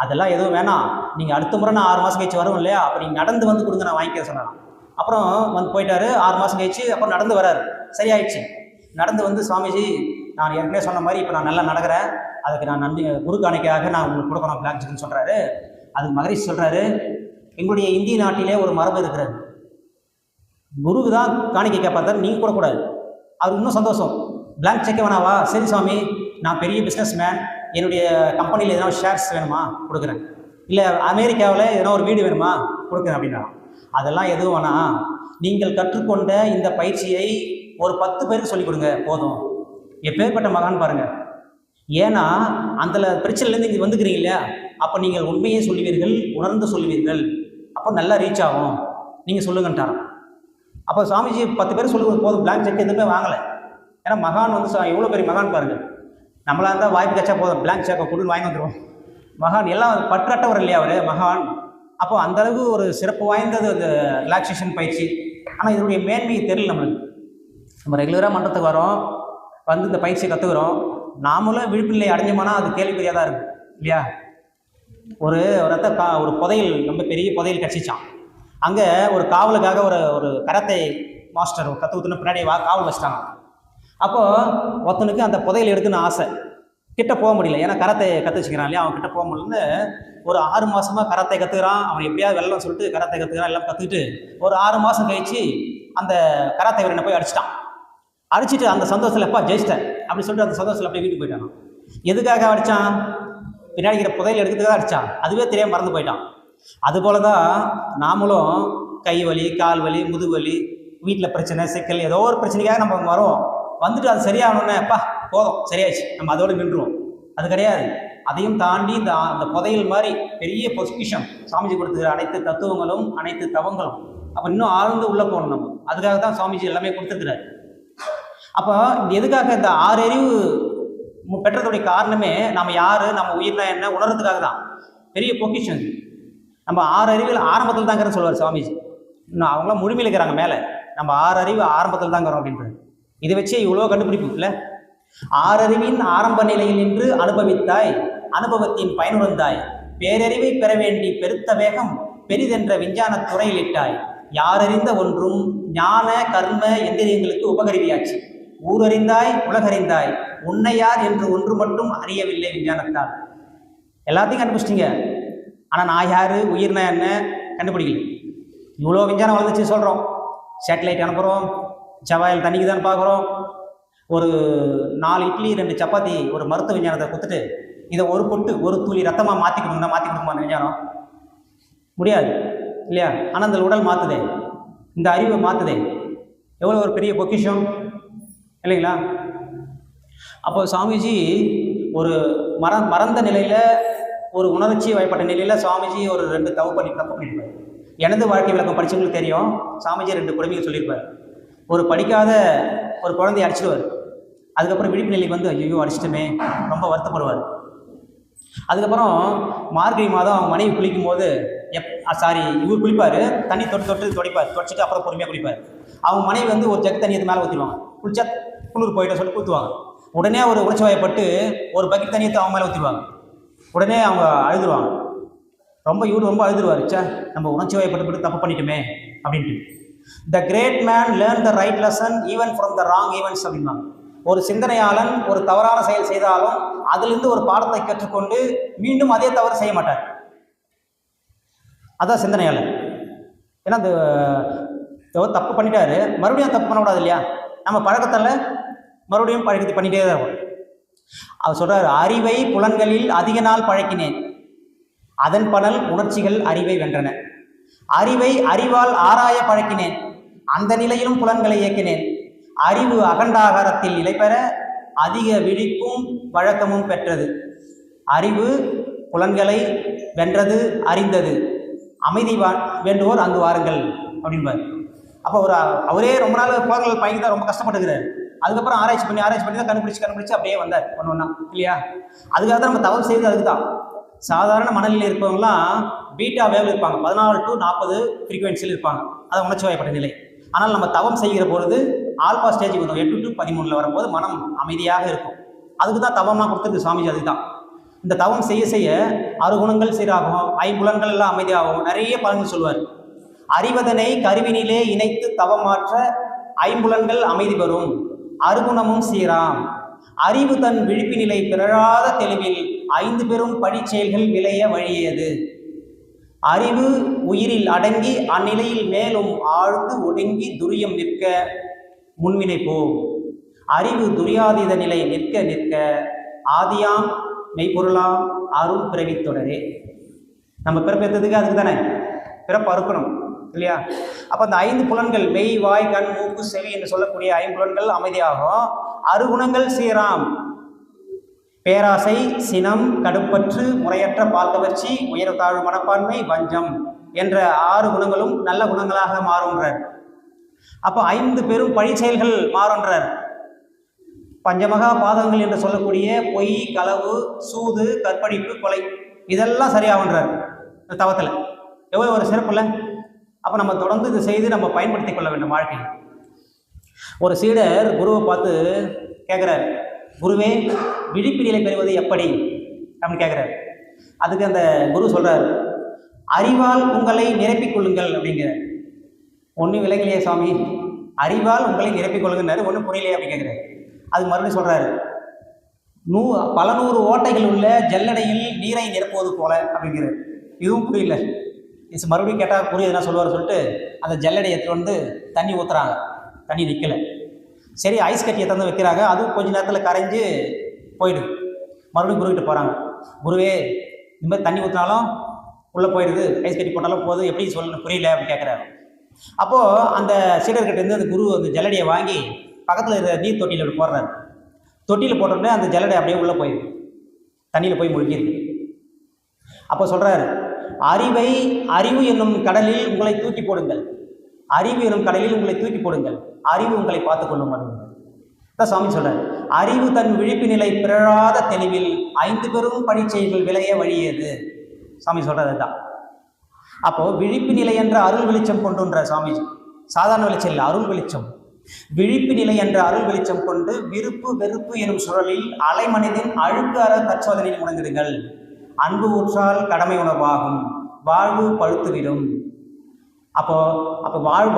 அதெல்லாம் எதுவும் வேணாம், நீங்கள் அடுத்த முறை நான் 6 மாதம் கழிச்சு வரும் இல்லையா, அப்போ நீங்கள் நடந்து வந்து கொடுங்க, நான் வாங்கிக்க சொன்னான். அப்புறம் வந்து போயிட்டாரு. 6 மாதம் கழிச்சு அப்புறம் நடந்து வராரு, சரியாயிடுச்சு. நடந்து வந்து, சுவாமிஜி நான் ஏற்கனவே சொன்ன மாதிரி இப்போ நான் நல்லா நடக்கிறேன், அதுக்கு நான் நன்றி குரு காணிக்கையாக நான் உங்களுக்கு கொடுக்கணும் பிளாக் செக்னு சொல்கிறாரு. அதுக்கு மகரிஷி சொல்கிறாரு, எங்களுடைய இந்திய நாட்டிலே ஒரு மரபு இருக்கிறது, குருக்கு தான் காணிக்கை கேட்பாரு, நீங்கள் கூடக்கூடாது. அவர் இன்னும் சந்தோஷம், பிளாங்க் செக் வேணாவா, சரி சுவாமி, நான் பெரிய பிஸ்னஸ் மேன், என்னுடைய கம்பெனியில் எதனா ஷேர்ஸ் வேணுமா கொடுக்குறேன், இல்லை அமெரிக்காவில் எதனா ஒரு வீடு வேணுமா கொடுக்குறேன் அப்படின்னா. அதெல்லாம் எதுவும் வேணாம், நீங்கள் கற்றுக்கொண்ட இந்த பயிற்சியை ஒரு 10 பேருக்கு சொல்லிக் கொடுங்க போதும். எப்பேற்பட்ட மகான் பாருங்கள். ஏன்னா அந்த பிரச்சனைலேருந்து இங்கே வந்துக்கிறீங்க இல்லையா, அப்போ நீங்கள் உண்மையை சொல்லுவீர்கள், உணர்ந்து சொல்லுவீர்கள், அப்போ நல்லா ரீச் ஆகும், நீங்கள் சொல்லுங்கன்ட்டாராம். அப்போ சாமிஜி 10 பேர் சொல்லுவது போதும், பிளாங்க் செக் எதுவுமே வாங்கலை. ஏன்னா மகான் வந்து எவ்வளோ பெரிய மகான் பாருங்கள். நம்மளாக இருந்தால் வாய்ப்பு கச்சா போதும், பிளாங்க் செக்கை கொடுன்னு வாங்கி வந்துடுவோம். மகான் எல்லாம் பற்றட்டவர் இல்லையா அவர் மகான். அப்போ அந்தளவு ஒரு சிறப்பு வாய்ந்தது அந்த ரிலாக்ஸேஷன் பயிற்சி. ஆனால் இதனுடைய மேன்மையை தெரியல நம்மளுக்கு. நம்ம ரெகுலராக மன்றத்துக்கு வரோம், வந்து இந்த பயிற்சியை கற்றுக்குறோம், நாமளும் விழிப்புநிலை அடைஞ்சோம்னா அது கேள்விக்குறியாக தான் இருக்குது இல்லையா. ஒரு புதையல், ரொம்ப பெரிய புதையல் கிடச்சிச்சான். அங்கே ஒரு காவலுக்காக ஒரு கராத்தே மாஸ்டர் கற்றுக்கிட்டுன்னு பின்னாடி காவல் வச்சிட்டாங்க. அப்போது ஒருத்தனுக்கு அந்த புதையல் எடுக்குன்னு ஆசை, கிட்ட போக முடியல, ஏன்னா கராத்தே கற்று வச்சுக்கிறான் இல்லையா, அவன் கிட்ட போக முடியலன்னு ஒரு 6 மாதமாக கராத்தே கற்றுக்கிறான். அவன் எப்படியாவது வெள்ளம் சொல்லிட்டு கராத்தே கற்றுக்கிறான், எல்லாம் கற்றுக்கிட்டு ஒரு 6 மாதம் கழிச்சு அந்த கராத்தே வீரனை போய் அடிச்சிட்டான். அடிச்சுட்டு அந்த சந்தோஷத்தில் எப்பா ஜெயிச்சிட்டேன் அப்படி சொல்லிட்டு அந்த சந்தோஷத்தில் அப்படியே வீட்டுக்கு போயிட்டான். எதுக்காக அடித்தான், பின்னாடி இருக்கிற புதையல் எடுக்கிறதுக்கு தான் அடித்தான், அதுவே தெரியாமல் மறந்து போயிட்டான். அதுபோல தான் நாமளும் கை வலி, கால் வலி, முதுவலி, வீட்டில் பிரச்சனை, சிக்கல், ஏதோ ஒரு பிரச்சனைக்காக நம்ம வரோம். வந்துட்டு அது சரியாகணுன்னு எப்பா போதும் சரியாச்சு நம்ம அதோடு நின்றுவோம். அது கிடையாது. அதையும் தாண்டி இந்த புதையல் மாதிரி பெரிய பொசிஷன் சாமிஜி கொடுத்துக்கிற அனைத்து தத்துவங்களும் அனைத்து தவங்களும் அப்போ இன்னும் ஆழ்ந்து உள்ளே போகணும் நம்ம. அதுக்காக தான் சாமிஜி எல்லாமே கொடுத்துருக்குறாரு. அப்போ எதுக்காக இந்த 6 அறிவு பெற்றதுடைய காரணமே நம்ம யார், நம்ம உயிர்னா என்ன உணர்றதுக்காக தான். பெரிய பொக்கிஷன் நம்ம 6 அறிவில் ஆரம்பத்தில் தாங்கிறன்னு சொல்லுவார் சாமிஜி. இன்னும் அவங்களாம் முழுமையில் இருக்கிறாங்க மேலே, நம்ம 6 அறிவு ஆரம்பத்தில் தாங்கிறோம் அப்படின்றது. இதை வச்சே இவ்வளோ கண்டுபிடிப்பு இல்லை. 6 அறிவின் ஆரம்ப நிலையில் நின்று அனுபவித்தாய், அனுபவத்தின் பயனுறந்தாய், பேரறிவை பெற வேண்டி பெருத்த வேகம் பெரிதென்ற விஞ்ஞான துறையில் இட்டாய், யாரறிந்த ஒன்றும் ஞான கர்ம எந்திரியங்களுக்கு உபகருவியாச்சு, ஊரறிந்தாய் உலகறிந்தாய், உன்னை யார் என்று ஒன்று மட்டும் அறியவில்லை விஞ்ஞானத்தால். எல்லாத்தையும் கண்டுபிடிச்சிட்டிங்க, ஆனால் நான் யார், உயிர்னா என்ன கண்டுபிடிக்கல. இவ்வளோ விஞ்ஞானம் வளர்ந்துச்சு சொல்கிறோம். சேட்டலைட் அனுப்புகிறோம், செவ்வாயில் தண்ணிக்கு தான் பார்க்குறோம். ஒரு 4 இட்லி 2 சப்பாத்தி ஒரு மருத்துவ விஞ்ஞானத்தை கொடுத்துட்டு இதை ஒரு பொட்டு ஒரு துளி ரத்தமாக மாற்றி கொடுக்குமா அந்த விஞ்ஞானம்? முடியாது இல்லையா? ஆனால் அந்த உடல் மாற்றுதே, இந்த அறிவை மாற்றுதே, எவ்வளோ ஒரு பெரிய பொக்கிஷம் இல்லைங்களா? அப்போ சாமிஜி ஒரு மறந்த நிலையில், ஒரு உணர்ச்சி வயப்பட்ட நிலையில் சாமிஜி ஒரு 2 தப்பு பண்ணியிருப்பார். எனது வாழ்க்கை விளக்கம் படித்தவங்களுக்கு தெரியும். சாமிஜி 2 கொடுமைகள் சொல்லியிருப்பார். ஒரு படிக்காத ஒரு குழந்தைய அடிச்சிடுவார். அதுக்கப்புறம் விழிப்பு நிலைக்கு வந்து ஐயோ அடிச்சிட்டுமே ரொம்ப வருத்தப்படுவார். அதுக்கப்புறம் மார்கழி மாதம் அவங்க மனைவி குளிக்கும் போது இவர் குளிப்பார், தண்ணி தொடச்சிட்டு அப்புறம் பொறுமையாக குளிப்பார். அவங்க மனைவி வந்து ஒரு ஜக்கு தண்ணி மேலே ஊற்றிடுவாங்க. குளிச்சா குளிர் போயிட்ட சொல்லி ஊற்றுவாங்க. உடனே ஒரு உணர்ச்சி வயப்பட்டு ஒரு பக்கெட் தண்ணியை அவங்க மேலே ஊற்றிடுவாங்க. உடனே அவங்க அழுதுருவாங்க. இவர் ரொம்ப அழுதுருவார். நம்ம உணர்ச்சி வயப்பட்டு தப்பு பண்ணிட்டுமே அப்படின்ட்டு. The great man learn the right lesson even from the wrong events அப்படின்னா, ஒரு சிந்தனையாளன் ஒரு தவறான செயல் செய்தாலும் அதிலிருந்து ஒரு பாடத்தை கற்றுக்கொண்டு மீண்டும் அதே தவறு செய்ய மாட்டார். அதான் சிந்தனையாளர். ஏன்னா அந்த தப்பு பண்ணிட்டாரு, மறுபடியும் தப்பு பண்ணக்கூடாது இல்லையா? நம்ம பழக்கத்தில் மறுபடியும் பழக்கத்தை பண்ணிகிட்டே தான் இருக்கும். அவர் சொல்கிறார், அறிவை புலன்களில் அதிக நாள் பழக்கினேன், அதன் பலன் உணர்ச்சிகள் அறிவை வென்றன. அறிவை அறிவால் ஆராய பழக்கினேன், அந்த நிலையிலும் புலன்களை இயக்கினேன். அறிவு அகண்டாகாரத்தில் நிலை பெற அதிக விழிப்பும் வழக்கமும் பெற்றது. அறிவு புலன்களை வென்றது, அறிந்தது. அமைதி வேண்டுவோர் அங்கு வாருங்கள் அப்படின்பார். அப்போ அவரே ரொம்ப நாள் புலன்கள் பயங்கி தான் ரொம்ப கஷ்டப்பட்டுக்கிறார். அதுக்கப்புறம் ஆராய்ச்சி பண்ணி தான் கண்டுபிடிச்சு அப்படியே வந்தார் ஒன்றா இல்லையா? அதுக்காக தான் நம்ம தவறு செய்து. அதுக்கு தான் சாதாரண மனநிலையில் இருப்பவங்களாம் பீட்டா வேவில் இருப்பாங்க, 14 to 40 ஃப்ரீக்வன்சியில் இருப்பாங்க. அதை உணர்ச்சி வயப்பட்ட நிலை. ஆனால் நம்ம தவம் செய்கிற பொழுது ஆல்பா ஸ்டேஜுக்கு வரும், 8 to 13 வரும்போது மனம் அமைதியாக இருக்கும். அதுக்கு தான் தவம்லாம் கொடுத்துருக்கு சுவாமிஜி. அதுக்கு தான் இந்த தவம் செய்ய செய்ய 6 குணங்கள் சீராகும், 5 புலன்கள் எல்லாம் அமைதியாகும், நிறைய பலன்கள் சொல்லுவார். அறிவதனை கருவினிலே இணைத்து தவமாற்ற 5 புலன்கள் அமைதி பெறும், அருகுணமும் சீராம். அறிவு தன் விழிப்பு நிலை பிறழாத தெளிவில் 5 பெரும் பழிச்செயல்கள் விளைய வழியது. அறிவு உயிரில் அடங்கி அந்நிலையில் மேலும் ஆழ்ந்து ஒடுங்கி துரியம் நிற்க முன்வினை போ. அறிவு துரியாதீத நிலை நிற்க நிற்க ஆதியாம் மெய்ப்பொருளாம் அருள் பிறவி தொடரே. நம்ம பிறப்பெடுத்ததுக்கு அதுக்கு தானே பிறப்பு அறுக்கணும் இல்லையா? அப்போ அந்த 5 புலன்கள் மெய் வாய் கண் மூக்கு செவி என்று சொல்லக்கூடிய 5 புலன்கள் அமைதியாகும். அருகுணங்கள் சீராம். பேராசை, சினம், கடுப்பற்று, முறையற்ற பால்கவர்ச்சி, உயர் தாழ்வு மனப்பான்மை, வஞ்சம் என்ற 6 குணங்களும் நல்ல குணங்களாக மாறுன்றார். அப்போ 5 பெரும் பழி செயல்கள் மாறுன்றார். பஞ்சமகா பாதங்கள் என்று சொல்லக்கூடிய பொய், களவு, சூது, கற்பழிப்பு, கொலை இதெல்லாம் சரியாகுன்றார் இந்த தவத்தில். எவ்வளோ ஒரு சிறப்பு இல்லை? அப்போ நம்ம தொடர்ந்து இதை செய்து நம்ம பயன்படுத்தி கொள்ள வேண்டும் வாழ்க்கையில். ஒரு சீடர் குருவை பார்த்து கேட்குறார், குருவே விழிப்பு நிலை பெறுவது எப்படி அப்படின்னு கேட்குறாரு. அதுக்கு அந்த குரு சொல்கிறார், அறிவால் உங்களை நிரப்பிக் கொள்ளுங்கள் அப்படிங்கிறார். ஒன்றும் விளங்கலையே சுவாமி, அறிவால் உங்களை நிரப்பிக் கொள்ளுங்கன்னாரு, ஒன்றும் புரியலையே அப்படின்னு கேட்குறாரு. அது மறுபடியும் சொல்கிறாரு, பல 100 ஓட்டைகள் உள்ள ஜல்லடையில் நீரை நிரப்புவது போல அப்படிங்கிறார். இதுவும் புரியல. இது மறுபடியும் கேட்டால் புரியுதுன்னா சொல்லுவார் சொல்லிட்டு அந்த ஜல்லடை எடுத்துகிட்டு வந்து தண்ணி ஊற்றுறாங்க, தண்ணி நிற்கலை. சரி ஐஸ் கட்டியை தந்து வைக்கிறாங்க, அதுவும் கொஞ்சம் நேரத்தில் கரைஞ்சி போயிடுது. மறுபடியும் குருக்கிட்ட போகிறாங்க, குருவே இந்த மாதிரி தண்ணி ஊற்றினாலும் உள்ளே போயிடுது, ஐஸ் கட்டி போட்டாலும் போகுது, எப்படி சொல்லணும் புரியல அப்படின்னு கேட்குறாரு. அப்போது அந்த சீடர்கிட்டேருந்து அந்த குரு அந்த ஜல்லடையை வாங்கி பக்கத்தில் இருக்கிற நீர் தொட்டியில் போடுறாரு. தொட்டியில் போட்டோடனே அந்த ஜல்லடை அப்படியே உள்ளே போயிடுது, தண்ணியில் போய் முழுகிருக்கு. அப்போ சொல்கிறாரு, அறிவு என்னும் கடலில் உங்களை தூக்கி போடுங்கள், அறிவு என்னும் கடலில் உங்களை தூக்கி போடுங்கள், அறிவு உங்களை பார்த்து கொள்ளும். தான் சுவாமி சொல்கிறார், அறிவு தன் விழிப்பு நிலை பிறழாத தெளிவில் 5 பெரும் பழிச்செயல்கள் விளைய வழியது. சாமி சொல்கிறது தான். அப்போது விழிப்பு நிலை என்ற அருள் வெளிச்சம் கொண்டுன்ற சுவாமிஜி, சாதாரண வெளிச்சம் இல்லை, அருள் வெளிச்சம். விழிப்பு நிலை என்ற அருள் வெளிச்சம் கொண்டு விருப்பு வெறுப்பு எனும் சுழலில் அலைமனிதின் அழுக்கு அற தற்சோதனையில் உணர்ந்திடுங்கள். அன்பு ஊற்றால் கடமை உணர்வாகும், வாழ்வு பழுத்துவிடும். அப்போ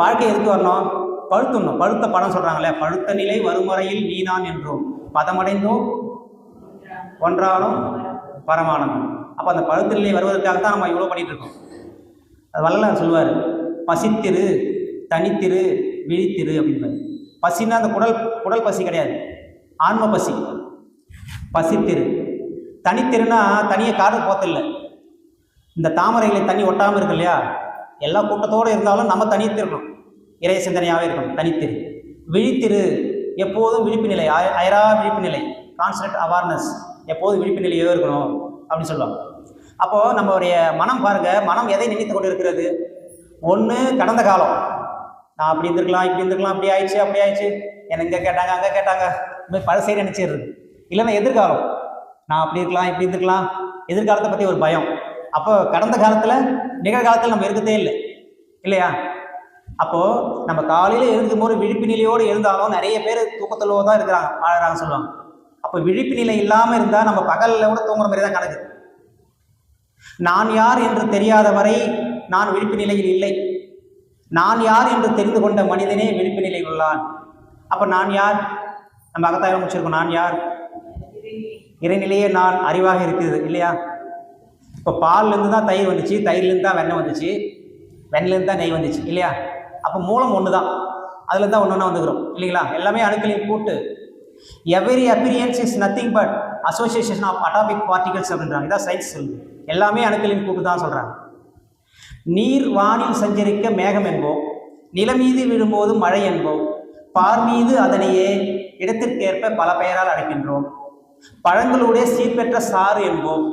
வாழ்க்கை எதுக்கு வரணும்? பழுத்துணும். பழுத்த படம் சொல்கிறாங்களே, பழுத்த நிலை வருமுறையில் நீனான் என்றும் பதமடைந்தோம் ஒன்றானும் பரமானந்தம். அப்போ அந்த பழுத்த நிலை வருவதற்காக தான் நம்ம இவ்வளோ பண்ணிகிட்டு இருக்கோம். அது வள்ளலார் சொல்லுவார், பசித்திரு தனித்திரு விழித்திரு அப்படின்பாரு. பசின்னா அந்த குடல் பசி கிடையாது, ஆன்ம பசி. பசித்திரு. தனித்திருனா தனியை காடு போத்தில்லை. இந்த தாமரைகளை தண்ணி ஒட்டாமல் இருக்கு இல்லையா, எல்லா கூட்டத்தோடு இருந்தாலும் நம்ம தனித்து இருக்கணும், இறை சிந்தனையாகவே இருக்கணும். தனித்திரு. விழித்திரு, எப்போதும் விழிப்பு நிலை, அயரா விழிப்பு நிலை, கான்ஸ்டன்ட் அவேர்னஸ், எப்போதும் விழிப்பு நிலையே இருக்கணும் அப்படின்னு சொல்லுவாங்க. அப்போது நம்மளுடைய மனம் பாருங்கள், மனம் எதை நினைத்து கொண்டு இருக்கிறது? ஒன்று கடந்த காலம், நான் அப்படி இருந்திருக்கலாம், இப்படி இருந்திருக்கலாம், அப்படி ஆயிடுச்சு, அப்படி ஆயிடுச்சு, என்னை இங்கே கேட்டாங்க, அங்கே கேட்டாங்க, இதுமாதிரி பழசே நினச்சிடுறது. இல்லைன்னா எதிர்காலம், நான் அப்படி இருக்கலாம், இப்படி இருந்திருக்கலாம், எதிர்காலத்தை பற்றி ஒரு பயம். அப்போ கடந்த காலத்தில் நிகழ்காலத்தில் நம்ம இருக்கதே இல்லை இல்லையா? அப்போது நம்ம காலையில் எழுந்துக்கும் போது விழிப்பு நிலையோடு இருந்தாலும் நிறைய பேர் தூக்கத்தில் தான் இருக்கிறாங்க, வாழறாங்க சொல்லுவாங்க. அப்போ விழிப்பு நிலை இல்லாமல் இருந்தால் நம்ம பகலில் கூட தூங்குற மாதிரி தான் கணக்கு. நான் யார் என்று தெரியாத வரை நான் விழிப்பு நிலையில் இல்லை. நான் யார் என்று தெரிந்து கொண்ட மனிதனே விழிப்பு நிலையில் உள்ளான். அப்போ நான் யார்? நம்ம அகத்தாயம் முடிச்சிருக்கோம். நான் யார்? இறைநிலையே நான் அறிவாக இருக்குது இல்லையா? இப்போ பால்லேருந்து தான் தயிர் வந்துச்சு, தயிர்லேருந்து தான் வெண்ணெய் வந்துச்சு, வெண்ணிலேருந்து தான் நெய் வந்துச்சு இல்லையா? அப்போ மூலம் ஒன்று தான், அதில் தான் ஒன்று வந்துக்கிறோம் இல்லைங்களா? எல்லாமே அணுக்களின் கூட்டு. Every appearance is nothing but association of atomic particles அப்படின்றாங்க. இதான் சயின்ஸ் சொல்லுது. எல்லாமே அணுக்களின் கூட்டு தான் சொல்கிறாங்க. நீர் வானில் சஞ்சரிக்க மேகம் என்போம், நிலமீது விழும்போது மழை என்போம், பார் மீது அதனையே இடத்திற்கேற்ப பல பெயரால் அழைக்கின்றோம், பழங்களுடைய சீர்பெற்ற சாறு என்போம்.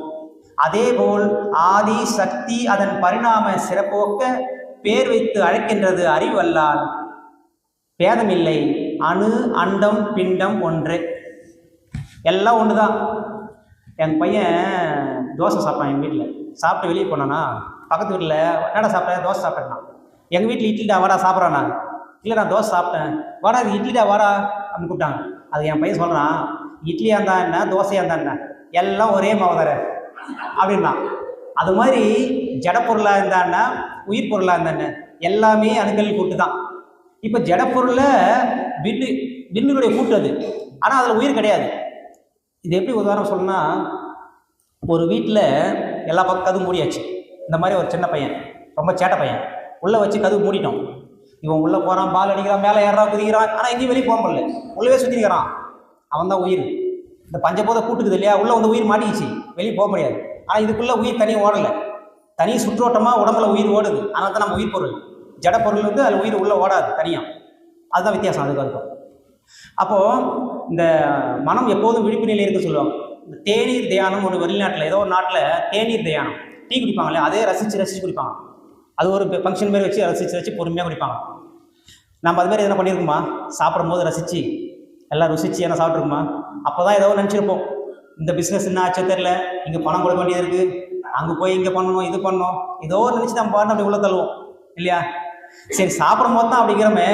அதேபோல் ஆதி சக்தி அதன் பரிணாம சிறப்போக்க பேர் வைத்து அழைக்கின்றது அறிவல்லால். பேதமில்லை, அணு அண்டம் பிண்டம் ஒன்று, எல்லாம் ஒன்று தான். என் பையன் தோசை சாப்பிட்டான், எங்கள் வீட்டில் சாப்பிட்டு வெளியே போனானா, பக்கத்து வீட்டில் என்னடா சாப்பிட்டேன்? தோசை சாப்பிட்டேன். எங்கள் வீட்டில் இட்லிடா வாடா சாப்பிட்றான். நான் இல்லை, நான் தோசை சாப்பிட்டேன். வாடா இது இட்லிடா வாடா அப்படின்னு கூப்பிட்டாங்க. அது என் பையன் சொல்கிறான், இட்லியாக இருந்தா என்ன, தோசையாக இருந்தா என்ன, எல்லாம் ஒரே மாவதர அப்படின்னா. அது மாதிரி ஜடப்பொருளாக இருந்தான்னா உயிர் பொருளாக இருந்தானே எல்லாமே அணுக்களின் கூட்டு தான். இப்போ ஜடப்பொருளில் விண்ணுடைய கூட்டு அது, ஆனால் அதில் உயிர் கிடையாது. இது எப்படி உதாரணம் சொல்லணும்னா, ஒரு வீட்டில் எல்லா பக்கம் கதவு மூடியாச்சு. இந்த மாதிரி ஒரு சின்ன பையன், ரொம்ப சேட்டை பையன், உள்ளே வச்சு கதவு மூடிட்டோம். இவன் உள்ளே போகிறான், பால் அடிக்கிறான், மேலே ஏறான், குதிக்கிறான், ஆனால் எங்கேயும் வெளியே போக முடியல, உள்ளவே சுற்றிக்கிறான். அவன் தான் உயிர். இந்த பஞ்சபோத கூட்டுக்குது இல்லையா, உள்ளே வந்து உயிர் மாட்டிக்கிச்சு, வெளியே போக முடியாது. ஆனால் இதுக்குள்ளே உயிர் தனியாக ஓடலை, தனி சுற்றோட்டமாக உடம்புல உயிர் ஓடுது. அதனால தான் நம்ம உயிர் பொருள். ஜட பொருள் வந்து அதில் உயிர் உள்ளே ஓடாது தனியாக. அதுதான் வித்தியாசம் அதுக்கு இருக்கும். அப்போது இந்த மனம் எப்போதும் விழிப்பு நிலையில் இருக்க சொல்லுவாங்க. இந்த தேநீர் தியானம் ஒன்று வெளிநாட்டில், ஏதோ ஒரு நாட்டில் தேநீர் தியானம், டீ குடிப்பாங்களே, அதே ரசித்து குடிப்பாங்க. அது ஒரு ஃபங்க்ஷன் மாரி வச்சு ரசித்து பொறுமையாக குடிப்பாங்க. நம்ம அது மாதிரி எதனா பண்ணியிருக்குமா? சாப்பிடும் போது ரசித்து எல்லாம் ருசிச்சு என்ன சாப்பிட்ருக்குமா? அப்போ தான் ஏதோ நினச்சிருப்போம், இந்த பிஸ்னஸ் என்ன ஆச்சோ தெரில, இங்கே பணம் கொடுக்க வேண்டியது இருக்குது, அங்கே போய் இங்கே பண்ணணும், இது பண்ணணும், ஏதோ நினச்சி நம்ம பாட்டு அப்படி உள்ள தள்ளுவோம் இல்லையா? சரி, சாப்பிடும் போது தான் அப்படிங்கிறமே,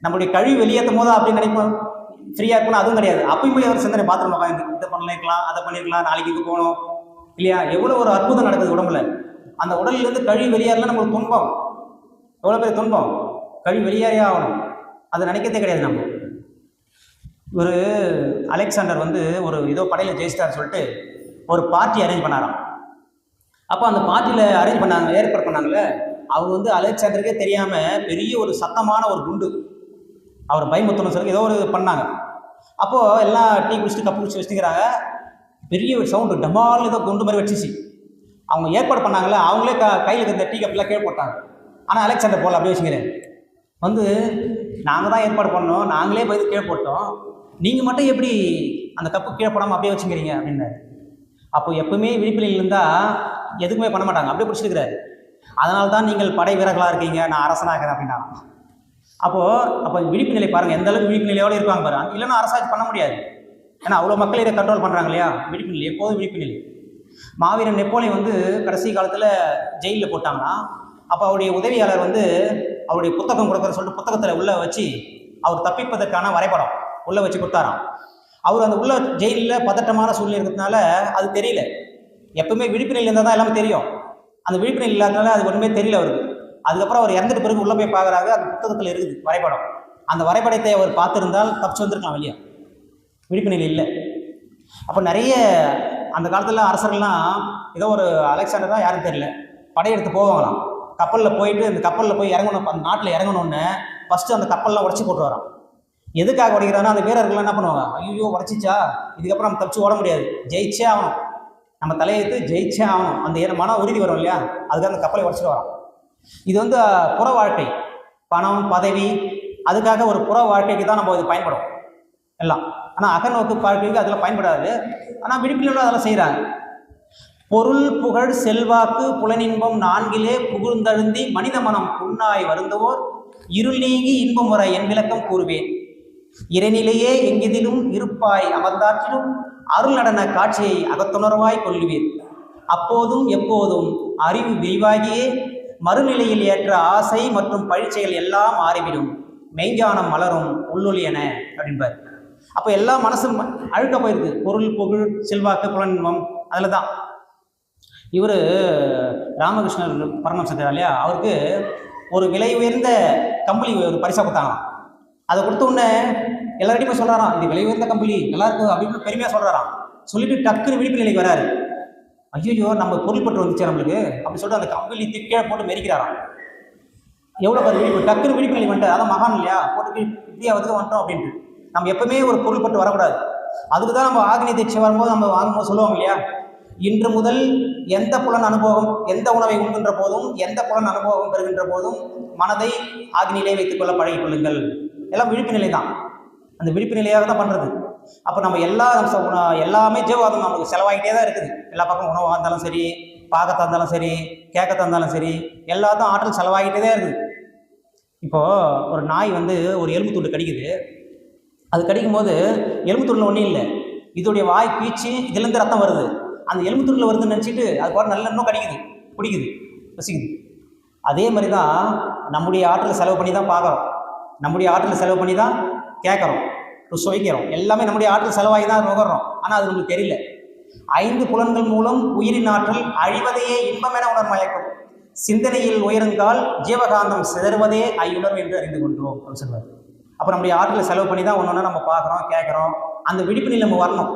நம்மளுடைய கழிவு வெளியேற்றும் போது அப்படின்னு நினைப்போம், ஃப்ரீயாக இருக்கணும். அதுவும் கிடையாது. அப்பயும் போய் அவர் சிந்தனை பாத்திரம் உட்காந்து இதை பண்ணிருக்கலாம், அதை பண்ணியிருக்கலாம், நாளைக்கு இங்கே போகணும் இல்லையா? எவ்வளோ ஒரு அற்புதம் நடக்குது உடம்புல. அந்த உடலிலேருந்து கழிவு வெளியேறலாம் நம்மளுக்கு துன்பம், எவ்வளோ பெரிய துன்பம், கழிவு வெளியேறியே ஆகணும். அதை நினைக்கிறதே கிடையாது. நம்ம ஒரு அலெக்சாண்டர் வந்து ஒரு ஏதோ படையில் ஜெயிச்சிட்டார் சொல்லிட்டு ஒரு பார்ட்டி அரேஞ்ச் பண்ணாராம். அப்போ அந்த பார்ட்டியில் அரேஞ்ச் பண்ணாங்க, ஏற்பாடு பண்ணாங்கல்ல, அவர் வந்து அலெக்சாண்டருக்கே தெரியாமல் பெரிய ஒரு சத்தமான ஒரு குண்டு அவர் பயமுத்தணும் சொல்லி ஏதோ ஒரு பண்ணாங்க. அப்போது எல்லாம் டீ குடிச்சிட்டு கப்பு குடிச்சு வச்சுக்கிறாங்க. பெரிய ஒரு சவுண்டு டமால் ஏதோ குண்டு மாதிரி வச்சிச்சு. அவங்க ஏற்பாடு பண்ணாங்கல்ல, அவங்களே கையில் இருந்த டீ கப்பெல்லாம் கீழே போட்டாங்க. ஆனால் அலெக்சாண்டர் போல் அப்படியே வச்சுக்கிறேன் வந்து, நாங்கள் தான் ஏற்பாடு பண்ணோம், நாங்களே போய் கீழே போட்டோம், நீங்கள் மட்டும் எப்படி அந்த கப்பு கீழே போடாமல் அப்படியே வச்சுக்கிறீங்க அப்படின்னு. அப்போ எப்பவுமே விழிப்புலையில் இருந்தால் எதுக்குமே பண்ண மாட்டாங்க, அப்படியே பிடிச்சிருக்கிறாரு. அதனால தான் நீங்கள் படை வீரர்களாக இருக்கீங்க, நான் அரசனாகிறேன் அப்படின்னா. அப்போ விழிப்பு நிலை பாருங்கள், எந்த அளவுக்கு விழிப்பு நிலையோடு இருப்பாங்க பாருங்க. இல்லைன்னா அரசாட்சி பண்ண முடியாது. ஏன்னா அவ்வளோ மக்கள் இதை கண்ட்ரோல் பண்ணுறாங்க இல்லையா? விழிப்பு நிலை, எப்போதும் விழிப்பு நிலை. மாவீரன் நெப்போலியன் வந்து கடைசி காலத்தில் ஜெயிலில் போட்டாங்கன்னா, அப்போ அவருடைய உதவியாளர் வந்து அவருடைய புத்தகம் கொடுக்குறன்னு சொல்லிட்டு புத்தகத்தில் உள்ளே வச்சு அவர் தப்பிப்பதற்கான வரைபடம் உள்ளே வச்சு கொடுத்தாராம். அவர் அந்த உள்ள ஜெயிலில் பதட்டமான சூழ்நிலை இருக்கிறதுனால அது தெரியல. எப்பவுமே விழிப்பு நிலையில் இருந்தால் தான் எல்லாமே தெரியும். அந்த விழிப்பு நிலை இல்லாதனால அது ஒன்றுமே தெரியல அவருக்கு. அதுக்கப்புறம் அவர் இறந்துட்டு பிறகு உள்ளே போய் பார்க்குறாங்க, அந்த புத்தகத்தில் இருக்குது வரைபடம். அந்த வரைபடத்தை அவர் பார்த்துருந்தால் தப்பிச்சு வந்திருக்கலாம் வெளியே. விழிப்பு நிலை இல்லை. அப்போ நிறைய அந்த காலத்தில் அரசர்கள்லாம் ஏதோ ஒரு அலெக்சாண்டர் தான் யாரும் தெரியல படையெடுத்து போவாங்களாம். கப்பலில் போயிட்டு அந்த கப்பலில் போய் இறங்கணும், அந்த நாட்டில் இறங்கணுன்னு ஃபஸ்ட்டு அந்த கப்பல்லாம் உடச்சி போட்டு வரான். எதுக்காக உடைக்கிறாங்கன்னா அந்த வீரர்கள் என்ன பண்ணுவாங்க, ஐயோ உடச்சிச்சா இதுக்கப்புறம் நம்ம தப்பிச்சு ஓட முடியாது, ஜெயிச்சே ஆகணும், நம்ம தலையெடுத்து ஜெயிச்சே ஆகணும், அந்த மன உறுதி வரும் இல்லையா, அதுக்காக அந்த கப்பலை உடச்சிட்டு வரோம். இது வந்து புற வாழ்க்கை, பணம் பதவி, அதுக்காக ஒரு புற வாழ்க்கைக்கு தான் நம்ம இது பயன்படும் எல்லாம். ஆனால் அகநோக்கு வாழ்க்கைக்கு அதில் பயன்படாது. ஆனால் விழிப்புணர்வு அதெல்லாம் செய்கிறாங்க. பொருள் புகழ் செல்வாக்கு புலனின்பம் நான்கிலே புகுந்தழுந்தி மனித மனம் புண்ணாய் வருந்துவோர் இருள் நீங்கி இன்பம் வர என் விளக்கம் கூறுவேன். இறைநிலையே எங்கிதிலும் இருப்பாய் அமர்ந்தாற்றிலும் அருள் நடன காட்சியை அகத்துணர்வாய் கொள்ளுவீர். அப்போதும் எப்போதும் அறிவு விரிவாகியே மறுநிலையில் ஏற்ற ஆசை மற்றும் பழிச்செயல் எல்லாம் மாறிவிடும், மெய்ஞானம் மலரும் உள்ளொளி என அப்படின்பார். அப்போ எல்லா மனசும் அழுக்க போயிருக்கு, பொருள் புகழ் செல்வாக்கு புலனின்பம் அதில் தான். இவர் ராமகிருஷ்ணர் பரமஹம்சர் இல்லையா, அவருக்கு ஒரு விலை உயர்ந்த கம்பளி ஒரு பரிசாக கொடுத்தாங்களாம். அதை கொடுத்த உடனே எல்லார்டையுமே சொல்கிறாராம், இது விலை உயர்ந்த கம்பளி நல்லா இருக்கும் அப்படின்னு பெருமையாக சொல்கிறாராம். சொல்லிட்டு டக்குன்னு விழிப்பு நிலைக்கு வராரு. ஐயோ நம்ம பொருள்பட்டு வந்துச்சு நம்மளுக்கு அப்படின்னு சொல்லிட்டு அந்த கம்பளி கீழே போட்டு மெரிக்கிறாராம். எவ்வளோ பேர் விழிப்பு, டக்குன்னு விழிப்பு நிலை வந்துட்டு, அதான் மகான் இல்லையா, போட்டு இப்படியா வந்து வந்துட்டோம் அப்படின்ட்டு. நம்ம எப்பவுமே ஒரு பொருள்பட்டு வரக்கூடாது. அதுக்கு தான் நம்ம ஆக்னி தீட்சை வரும்போது நம்ம வாங்கும்போது சொல்லுவாங்க இல்லையா, இன்று முதல் எந்த புலன் அனுபவம், எந்த உணவை உண்கின்ற போதும் எந்த புலன் அனுபவம் பெறுகின்ற போதும் மனதை ஆக்னியிலே வைத்துக் கொள்ள பழகிக் கொள்ளுங்கள். எல்லாம் விழிப்பு நிலை தான், அந்த விழிப்பு நிலையாக தான் பண்ணுறது. அப்போ நம்ம எல்லாமே ஜீவவாதம் நமக்கு செலவாகிட்டே தான் இருக்குது. எல்லா பக்கம் உணவாக இருந்தாலும் சரி, பார்க்கத்தான் இருந்தாலும் சரி, கேட்கத்தான் இருந்தாலும் சரி, எல்லாத்தையும் ஆற்றல் செலவாகிட்டே தான் இருக்குது. இப்போது ஒரு நாய் வந்து ஒரு எலும்பு துண்டு கடிக்குது. அது கடிக்கும் போது எலும்பு துண்டில் ஒன்றும் இல்லை, இதோடைய வாய் பீச்சு இதுலேருந்து ரத்தம் வருது. அந்த எலும்பு துண்டில் வருதுன்னு நினச்சிட்டு அது கூட நல்ல இன்னும் கடிக்குது, பிடிக்குது, ரசிக்குது. அதே மாதிரி தான் நம்முடைய ஆற்றலை செலவு பண்ணி தான் பார்க்குறோம், நம்முடைய ஆற்றலை செலவு பண்ணி தான் கேட்குறோம், சுவைக்கிறோம், எல்லாமே நம்முடைய ஆற்றல் செலவாகி தான் நுகர்றோம். ஆனால் அது நம்மளுக்கு தெரியல. 5 புலன்கள் மூலம் உயிரின் ஆற்றல் அழிவதையே இன்பமென உணர்மயக்கும், சிந்தனையில் உயருங்கால் ஜீவகாந்தம் சிதறுவதே ஐயுணர்வு என்று அறிந்து கொண்டோம் அப்படின்னு சொல்லுவார். அப்போ நம்முடைய ஆற்றலை செலவு பண்ணி தான் ஒன்று ஒன்று நம்ம பார்க்குறோம் கேட்குறோம். அந்த விழிப்பு நிலை நம்ம வரணும்.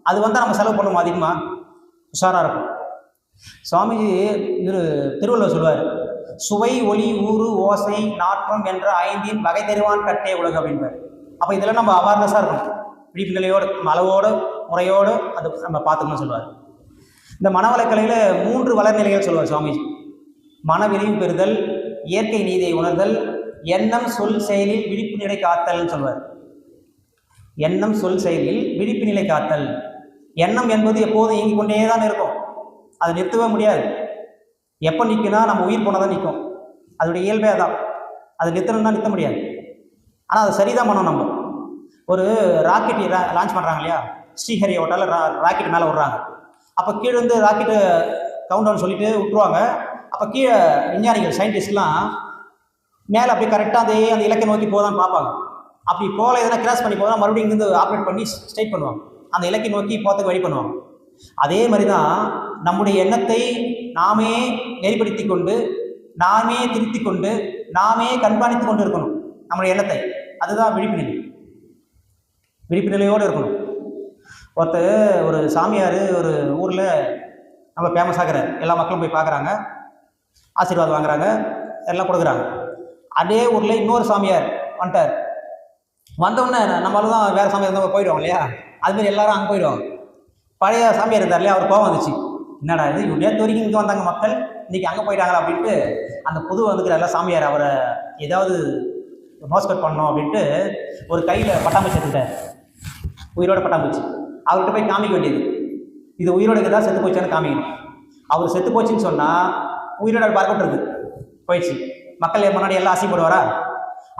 அது வந்தால் நம்ம செலவு பண்ணுவோம், அதிகமாக உஷாராக இருக்கும். சுவாமிஜி திருவள்ளுவர் சொல்லுவார், சுவை ஒளி ஊறு ஓசை நாற்றம் என்ற 5 வகை தெரிவான் கட்டே உலகு அப்படின்பார். அப்போ இதெல்லாம் நம்ம அவேர்னஸாக இருக்கணும், விழிப்பு நிலையோடு அளவோடு முறையோடு அது நம்ம பார்த்துக்கணும்னு சொல்லுவார். இந்த மனவளக்கலையில் 3 வளர்நிலைகள் சொல்லுவார் சுவாமிஜி. மன விரிவு பெறுதல், இயற்கை நீதியை உணர்தல், எண்ணம் சொல் செயலில் விழிப்பு நிலை காத்தல்னு சொல்வார். எண்ணம் சொல் செயலில் விழிப்பு நிலை காத்தல். எண்ணம் என்பது எப்போதும் இயங்கிக் கொண்டே தான் இருக்கும், அது நிறுத்தவே முடியாது. எப்போ நிற்குனா நம்ம உயிர் போனால் தான் நிற்கும், அதோடைய இயல்பே தான். அது நிறுத்தணும்னா நிறுத்த முடியாது. ஆனால் அது சரிதான் பண்ணணும். நம்ம ஒரு ராக்கெட் லான்ச் பண்ணுறாங்க இல்லையா, ஸ்ரீஹரியோட்டால் ராக்கெட் மேலே விட்றாங்க. அப்போ கீழே வந்து ராக்கெட்டு கவுண்ட் டவுன் சொல்லிட்டு விட்டுருவாங்க. அப்போ கீழே விஞ்ஞானிகள் சயின்டிஸ்ட்லாம் மேலே அப்படியே கரெக்டாக அந்த இலக்கை நோக்கி போதான்னு பார்ப்பாங்க. அப்படி போகல, எதனா கிராஸ் பண்ணி போதான் மறுபடியும் இங்கேருந்து ஆப்ரேட் பண்ணி ஸ்ட்ரைட் பண்ணுவாங்க, அந்த இலக்கை நோக்கி போகிறதுக்கு வழி பண்ணுவாங்க. அதே மாதிரி தான் நம்முடைய எண்ணத்தை நாமே நெறிப்படுத்தி கொண்டு, நாமே திருத்தி கொண்டு, நாமே கண்காணித்து கொண்டு இருக்கணும் நம்முடைய எண்ணத்தை. அதுதான் விழிப்பு நிலை. விழிப்பு நிலையோடு இருக்கணும். ஒரு சாமியார் ஒரு ஊரில் நம்ம ஃபேமஸ் ஆகிறார், எல்லா மக்களும் போய் பார்க்குறாங்க, ஆசீர்வாதம் வாங்குறாங்க, எல்லாம் கொடுக்குறாங்க. அதே ஊரில் இன்னொரு சாமியார் வந்துட்டார். வந்தவுடனே நம்மளால தான் வேறு சாமியார் இருந்தால் போயிடுவாங்க இல்லையா, அதுமாரி எல்லாரும் அங்கே போயிடுவாங்க. பழைய சாமியார் இருந்தார் இல்லையா, அவர் கோவம் வந்துச்சு, என்னடா இது நேற்று வரைக்கும் இங்கே வந்தாங்க மக்கள், இன்றைக்கி அங்கே போயிட்டாங்களா அப்படின்ட்டு அந்த புது வந்துக்கிற எல்லா சாமியார் அவரை ஏதாவது மோஸ்கட் பண்ணணும் அப்படின்ட்டு ஒரு கையில் பட்டாம்பூச்சி எடுத்துட்டார், உயிரோட பட்டாம்பூச்சி. அவர்கிட்ட போய் காமிக்க வேண்டியது, இது உயிரோடு தான் செத்து போச்சான்னு காமிக்கணும். அவர் செத்து போச்சுன்னு சொன்னால் உயிரோட பார்க்கப்படுறது போயிடுச்சு, மக்கள் முன்னாடி எல்லாம் ஆசைப்படுவாரா?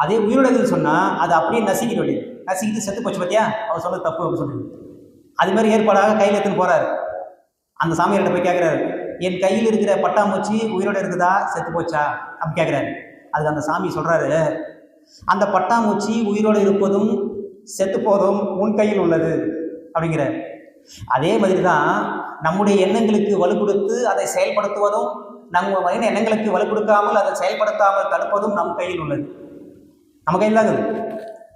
அதே உயிரோடுன்னு சொன்னால் அது அப்படியே நசுக்கிட்டு வேண்டியது, நசுக்கிட்டு செத்து போச்சு பார்த்தியா அவர் சொன்னது தப்பு அப்படின்னு சொல்லிட்டு அது மாதிரி ஏற்பாடாக கையில் எடுத்துன்னு போகிறாரு. அந்த சாமியார்கிட்ட போய் கேட்குறாரு, என் கையில் இருக்கிற பட்டாம்பூச்சி உயிரோடு இருக்குதா செத்து போச்சா அப்படின்னு கேட்குறாரு. அதுக்கு அந்த சாமி சொல்கிறாரு, அந்த பட்டாம்பூச்சி உயிரோடு இருப்பதும் செத்து போதும் உன் கையில் உள்ளது அப்படிங்கிறார். அதே மாதிரி தான் நம்முடைய எண்ணங்களுக்கு வலு கொடுத்து அதை செயல்படுத்துவதும், நம்ம எண்ணங்களுக்கு வலு கொடுக்காமல் அதை செயல்படுத்தாமல் தடுப்பதும் நம் கையில் உள்ளது. நம்ம கையில் தான் இருக்குது.